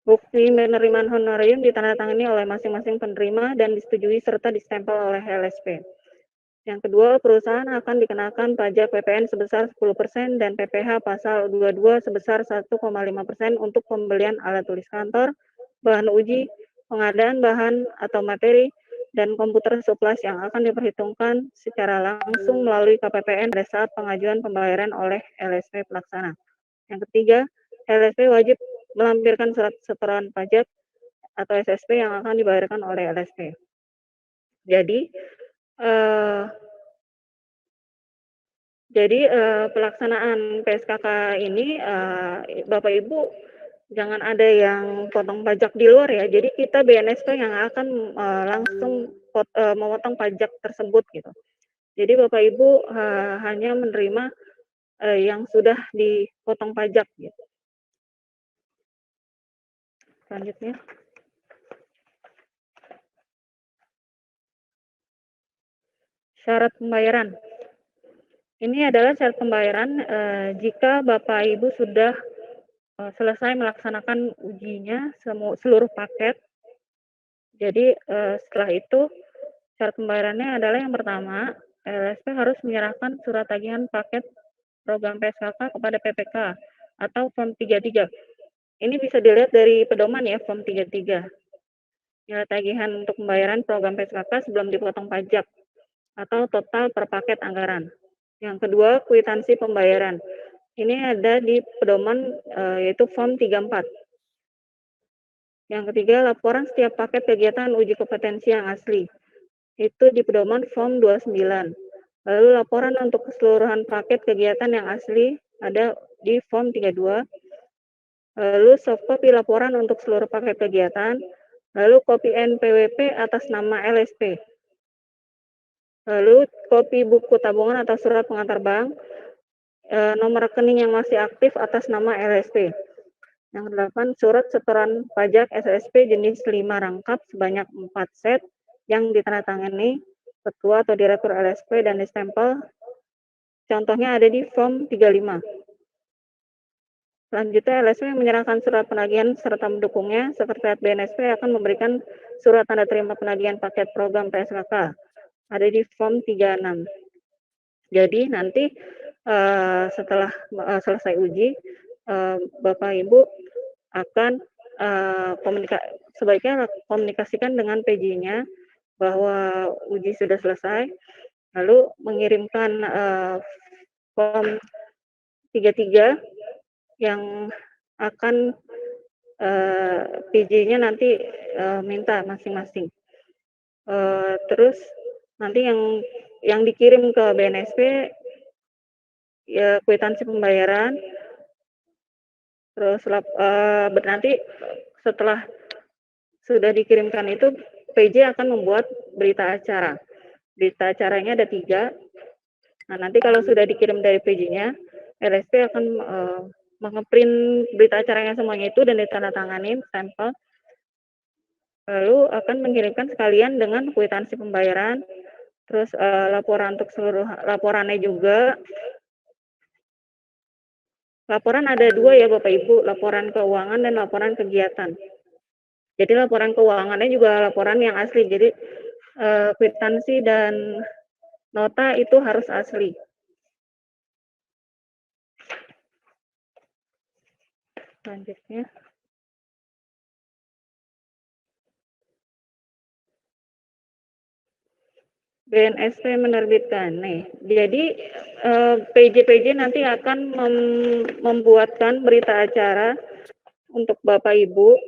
Bukti penerimaan honorarium ditandatangani oleh masing-masing penerima dan disetujui serta distempel oleh LSP. Yang kedua, perusahaan akan dikenakan pajak PPN sebesar 10% dan PPh pasal 22 sebesar 1,5% untuk pembelian alat tulis kantor, bahan uji, pengadaan bahan atau materi, dan komputer supplies yang akan diperhitungkan secara langsung melalui KPPN pada saat pengajuan pembayaran oleh LSP pelaksana. Yang ketiga, LSP wajib melampirkan surat setoran pajak atau SSP yang akan dibayarkan oleh LSP. Jadi pelaksanaan PSKK ini Bapak Ibu jangan ada yang potong pajak di luar ya. Jadi kita BNSP yang akan langsung memotong pajak tersebut gitu. Jadi Bapak Ibu hanya menerima yang sudah dipotong pajak gitu. Selanjutnya. Syarat pembayaran. Ini adalah syarat pembayaran jika Bapak Ibu sudah selesai melaksanakan ujinya seluruh paket. Jadi setelah itu syarat pembayarannya adalah yang pertama, LSP harus menyerahkan surat tagihan paket program PSKK kepada PPK atau Form 33 Ini bisa dilihat dari pedoman ya, form 33. Nilai tagihan untuk pembayaran program PSKK sebelum dipotong pajak atau total per paket anggaran. Yang kedua, kwitansi pembayaran. Ini ada di pedoman yaitu form 34. Yang ketiga, laporan setiap paket kegiatan uji kompetensi yang asli. Itu di pedoman form 29. Lalu laporan untuk keseluruhan paket kegiatan yang asli ada di form 32. Lalu soft copy laporan untuk seluruh paket kegiatan, lalu kopi NPWP atas nama LSP, lalu kopi buku tabungan atau surat pengantar bank, nomor rekening yang masih aktif atas nama LSP. Yang ke-8, surat setoran pajak SSP jenis 5 rangkap sebanyak 4 set yang ditandatangani ketua atau direktur LSP dan distempel. Contohnya ada di form 35. Selanjutnya, LSP menyerahkan surat penagihan serta mendukungnya. Sekretariat BNSP akan memberikan surat tanda terima penagihan paket program PSKK. Ada di form 36. Jadi nanti setelah selesai uji, Bapak Ibu akan sebaiknya komunikasikan dengan PJ-nya bahwa uji sudah selesai, lalu mengirimkan form 33 yang akan PJ-nya nanti minta masing-masing. Terus nanti yang dikirim ke BNSP ya kwitansi pembayaran. Terus nanti setelah sudah dikirimkan itu PJ akan membuat berita acara. Berita acaranya ada 3. Nah, nanti kalau sudah dikirim dari PJ-nya, LSP akan mengeprint berita acaranya semuanya itu dan ditandatangani sampel, lalu akan mengirimkan sekalian dengan kwitansi pembayaran, terus laporan untuk seluruh laporannya juga. Laporan ada 2 ya Bapak Ibu, laporan keuangan dan laporan kegiatan. Jadi laporan keuangannya juga laporan yang asli, jadi kwitansi dan nota itu harus asli. Selanjutnya. BNSP menerbitkan. Nih, jadi PJ-PJ nanti akan membuatkan berita acara untuk Bapak Ibu.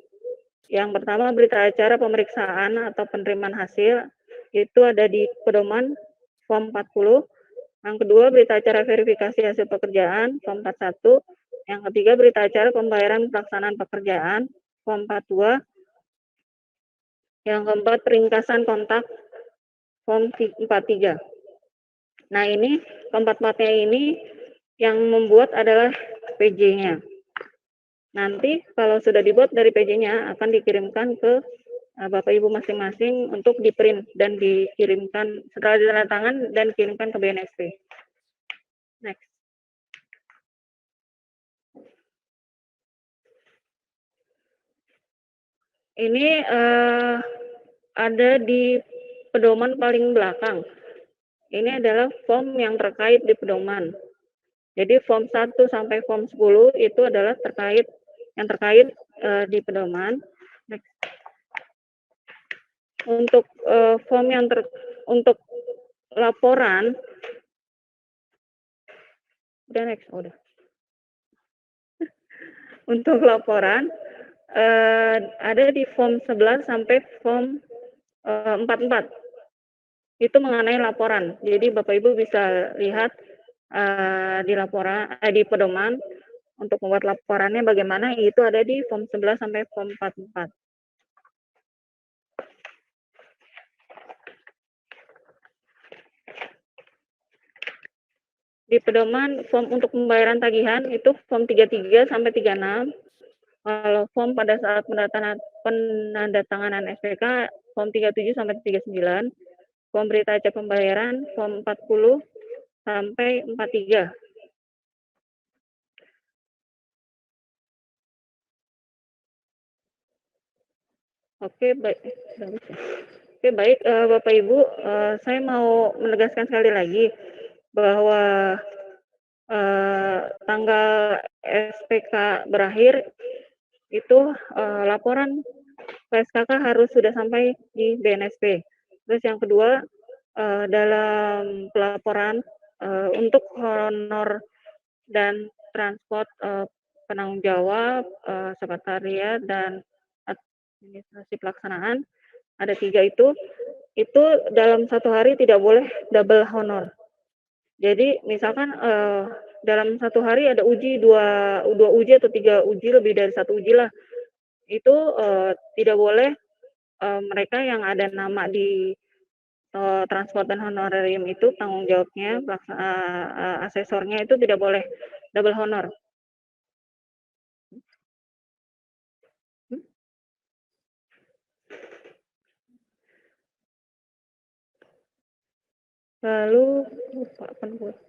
Yang pertama berita acara pemeriksaan atau penerimaan hasil itu ada di pedoman form 40. Yang kedua berita acara verifikasi hasil pekerjaan form 41. Yang ketiga berita acara pembayaran pelaksanaan pekerjaan form 42. Yang keempat peringkasan kontak form 43. Nah, ini keempat-empatnya ini yang membuat adalah PJ-nya. Nanti kalau sudah dibuat dari PJ-nya akan dikirimkan ke Bapak Ibu masing-masing untuk di-print dan dikirimkan setelah ditandatangan dan dikirimkan ke BNSP. Next. Ini ada di pedoman paling belakang. Ini adalah form yang terkait di pedoman. Jadi form 1 sampai form 10 itu adalah terkait di pedoman. Next. Untuk form yang untuk laporan, udah next, udah. Untuk laporan ada di form 11 sampai form 44. Itu mengenai laporan. Jadi Bapak Ibu bisa lihat di laporan di pedoman untuk membuat laporannya bagaimana, itu ada di form 11 sampai form 44. Di pedoman form untuk pembayaran tagihan itu form 33 sampai 36. Kalau form pada saat penandatanganan SPK form 37 sampai 39. Form berita acara pembayaran form 40 sampai 43. Oke, baik. Oke, baik Bapak Ibu, saya mau menegaskan sekali lagi bahwa tanggal SPK berakhir itu laporan PSKK harus sudah sampai di BNSP. Terus yang kedua, dalam pelaporan untuk honor dan transport penanggung jawab, sekretariat, dan administrasi pelaksanaan, ada 3 itu dalam 1 hari tidak boleh double honor. Jadi misalkan dalam 1 hari ada uji 2 uji atau 3 uji, lebih dari 1 uji lah, itu tidak boleh mereka yang ada nama di transport dan honorarium itu, tanggung jawabnya, asesornya itu tidak boleh double honor. Lalu lupa apa buat.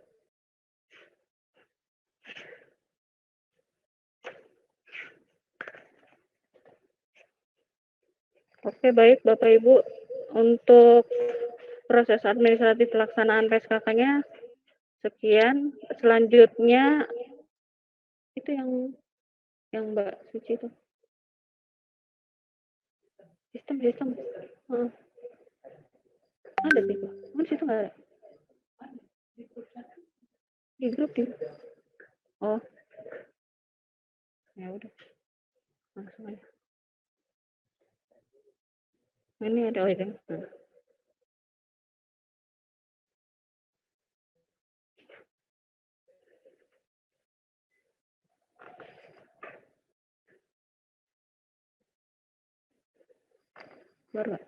Oke, baik Bapak Ibu, untuk proses administratif pelaksanaan PSKK-nya sekian. Selanjutnya itu yang Mbak Suci itu. Sistem. Ada sih, Pak. Di situ nggak ada. Di grup di. Oh. Ya udah. Langsung aja. Ini ada itu. Baru nggak?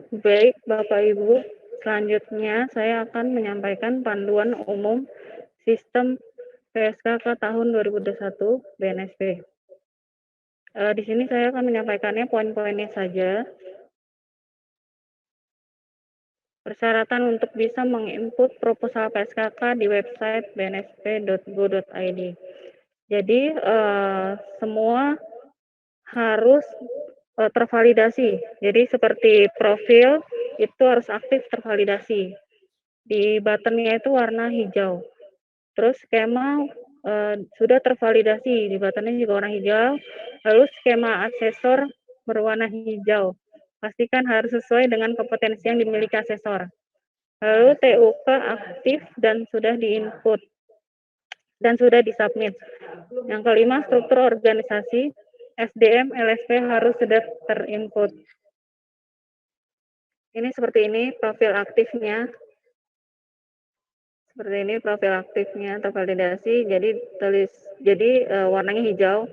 Baik, Bapak Ibu, selanjutnya saya akan menyampaikan panduan umum sistem PSKK tahun 2021 BNSP. Di sini saya akan menyampaikannya poin-poinnya saja. Persyaratan untuk bisa menginput proposal PSKK di website bnsp.go.id. Jadi semua harus tervalidasi. Jadi seperti profil itu harus aktif tervalidasi. Di buttonnya itu warna hijau. Terus skema sudah tervalidasi, di buttonnya juga warna hijau. Lalu skema asesor berwarna hijau. Pastikan harus sesuai dengan kompetensi yang dimiliki asesor. Lalu TUK aktif dan sudah diinput dan sudah disubmit. Yang kelima, struktur organisasi SDM LSP harus sudah terinput. Ini seperti ini profil aktifnya. Seperti ini profil aktifnya tervalidasi. Jadi warnanya hijau.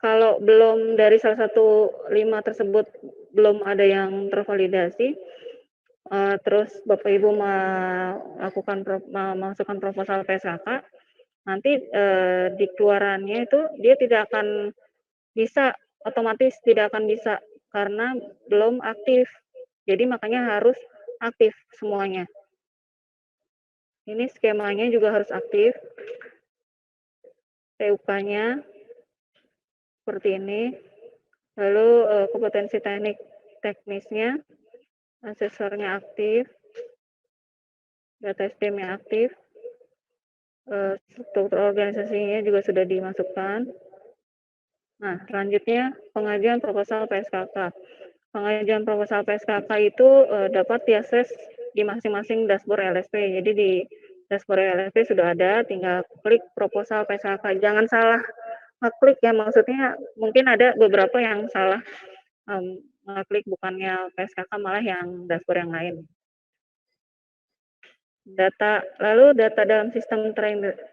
Kalau belum dari salah satu 5 tersebut belum ada yang tervalidasi, terus Bapak Ibu memasukkan proposal PSKK, nanti di keluarannya itu dia tidak akan bisa, otomatis tidak akan bisa karena belum aktif. Jadi makanya harus aktif semuanya. Ini skemanya juga harus aktif. TUK-nya seperti ini. Lalu kompetensi teknisnya, asesornya aktif, data SDM-nya aktif, struktur organisasinya juga sudah dimasukkan. Nah, selanjutnya pengajuan proposal PSKK. Pengajuan proposal PSKK itu dapat diakses di masing-masing dashboard LSP. Jadi di dashboard LSP sudah ada, tinggal klik proposal PSKK. Jangan salah ngeklik ya, maksudnya mungkin ada beberapa yang salah ngeklik bukannya PSKK malah yang dashboard yang lain. Lalu data dalam sistem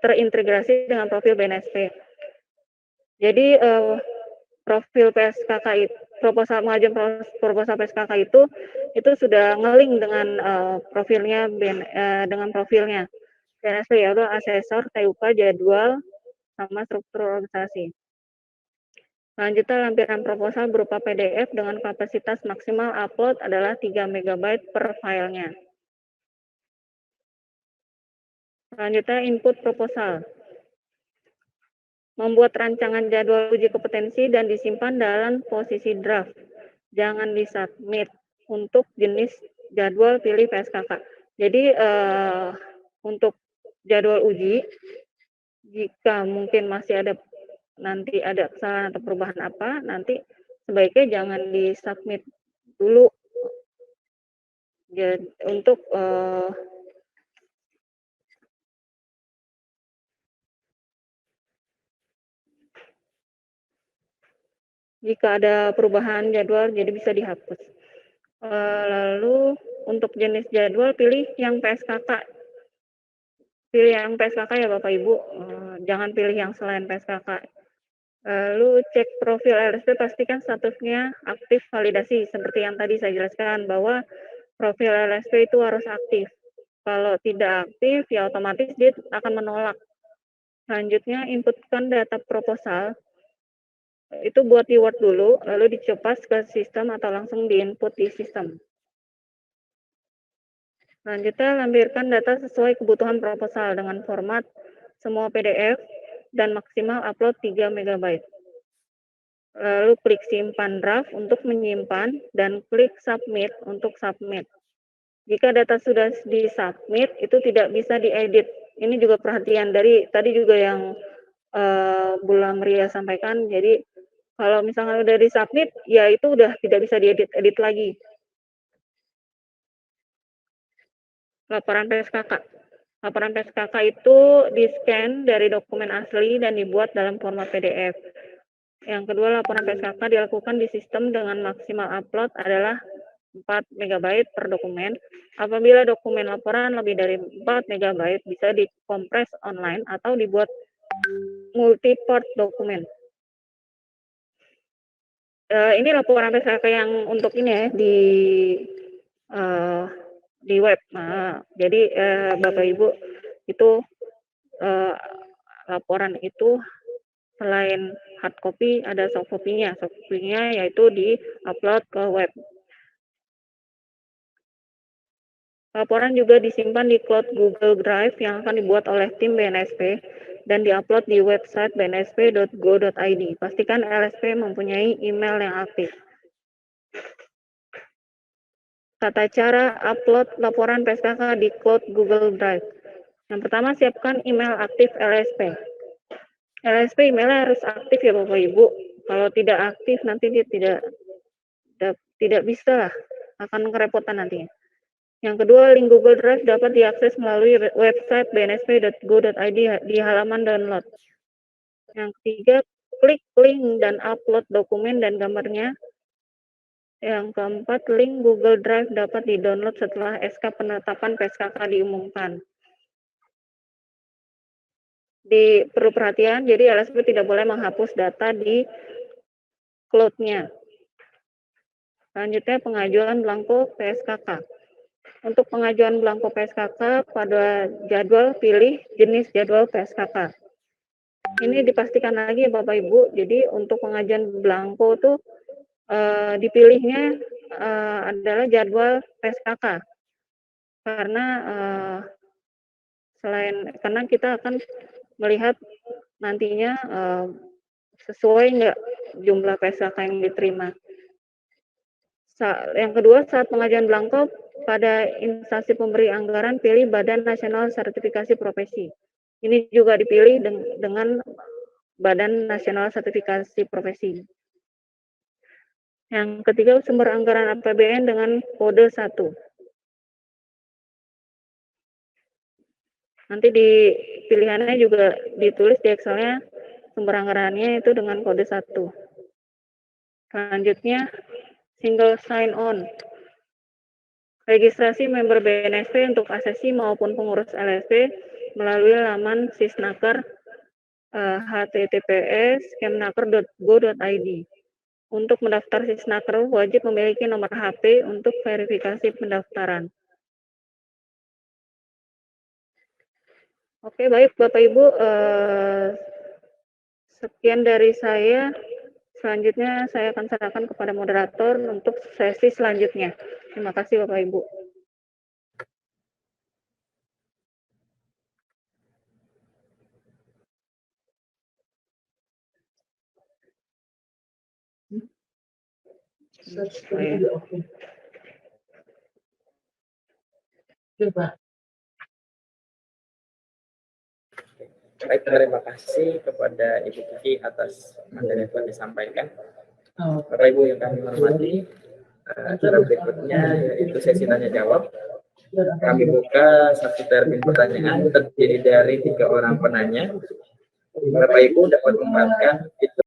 terintegrasi dengan profil BNSP. Jadi profil PSKK itu, pengajuan proposal PSKK itu sudah nge-link dengan profilnya BNSP, yaitu asesor, TUK, jadwal, sama struktur organisasi. Selanjutnya, lampiran proposal berupa PDF dengan kapasitas maksimal upload adalah 3 MB per filenya. Selanjutnya, input proposal. Membuat rancangan jadwal uji kompetensi dan disimpan dalam posisi draft. Jangan disubmit untuk jenis jadwal pilih PSKK. Jadi untuk jadwal uji, jika mungkin masih ada nanti ada kesalahan atau perubahan apa, nanti sebaiknya jangan disubmit dulu. Jadi, untuk jika ada perubahan jadwal, jadi bisa dihapus. Lalu untuk jenis jadwal, pilih yang PSKK. Pilih yang PSKK ya Bapak Ibu, jangan pilih yang selain PSKK. Lalu cek profil LSP, pastikan statusnya aktif validasi. Seperti yang tadi saya jelaskan, bahwa profil LSP itu harus aktif. Kalau tidak aktif, ya otomatis dia akan menolak. Selanjutnya, inputkan data proposal. Itu buat di Word dulu, lalu dicopas ke sistem atau langsung di-input di sistem. Selanjutnya, lampirkan data sesuai kebutuhan proposal dengan format semua PDF dan maksimal upload 3 MB. Lalu klik simpan draft untuk menyimpan dan klik submit untuk submit. Jika data sudah di-submit, itu tidak bisa diedit. Ini juga perhatian dari tadi juga yang Bu Lamria sampaikan. Jadi kalau misalnya udah di-submit, ya itu udah tidak bisa diedit lagi. Laporan PSKK. Laporan PSKK itu di-scan dari dokumen asli dan dibuat dalam format PDF. Yang kedua, laporan PSKK dilakukan di sistem dengan maksimal upload adalah 4 MB per dokumen. Apabila dokumen laporan lebih dari 4 MB, bisa dikompres online atau dibuat multi-part dokumen. Ini laporan PSKK yang untuk ini ya, di web. Nah, jadi Bapak Ibu itu laporan itu selain hard copy ada soft copy-nya. Soft copy-nya yaitu di-upload ke web. Laporan juga disimpan di cloud Google Drive yang akan dibuat oleh tim BNSP dan diupload di website bnsp.go.id. Pastikan LSP mempunyai email yang aktif. Tata cara upload laporan PSKK di cloud Google Drive. Yang pertama, siapkan email aktif LSP. LSP emailnya harus aktif ya Bapak Ibu. Kalau tidak aktif nanti dia tidak bisa lah, akan kerepotan nantinya. Yang kedua, link Google Drive dapat diakses melalui website bnsp.go.id di halaman download. Yang ketiga, klik link dan upload dokumen dan gambarnya. Yang keempat, link Google Drive dapat di-download setelah SK penetapan PSKK diumumkan. Perlu perhatian, jadi LSP tidak boleh menghapus data di cloud-nya. Selanjutnya, pengajuan belangko PSKK. Untuk pengajuan belangko PSKK, pada jadwal pilih jenis jadwal PSKK. Ini dipastikan lagi ya Bapak Ibu, jadi untuk pengajuan belangko itu dipilihnya adalah jadwal PSKK. Karena karena kita akan melihat nantinya sesuai nggak jumlah PSKK yang diterima. Yang kedua, saat pengajuan belangko pada instansi pemberi anggaran, pilih Badan Nasional Sertifikasi Profesi. Ini juga dipilih dengan Badan Nasional Sertifikasi Profesi. Yang ketiga, sumber anggaran APBN dengan kode 1. Nanti di pilihannya juga ditulis di Excel-nya sumber anggarannya itu dengan kode 1. Selanjutnya, single sign-on. Registrasi member BNSP untuk asesi maupun pengurus LSP melalui laman Sisnaker https://kemnaker.go.id. Untuk mendaftar Sisnaker, wajib memiliki nomor HP untuk verifikasi pendaftaran. Oke, baik Bapak Ibu, sekian dari saya. Selanjutnya saya akan serahkan kepada moderator untuk sesi selanjutnya. Terima kasih Bapak Ibu. Baik, terima kasih kepada Ibu Kiki atas materi yang telah disampaikan. Bapak Ibu yang kami hormati, acara berikutnya yaitu sesi tanya jawab. Kami buka satu termin pertanyaan terdiri dari 3 orang penanya. Bapak Ibu dapat memanfaatkan fitur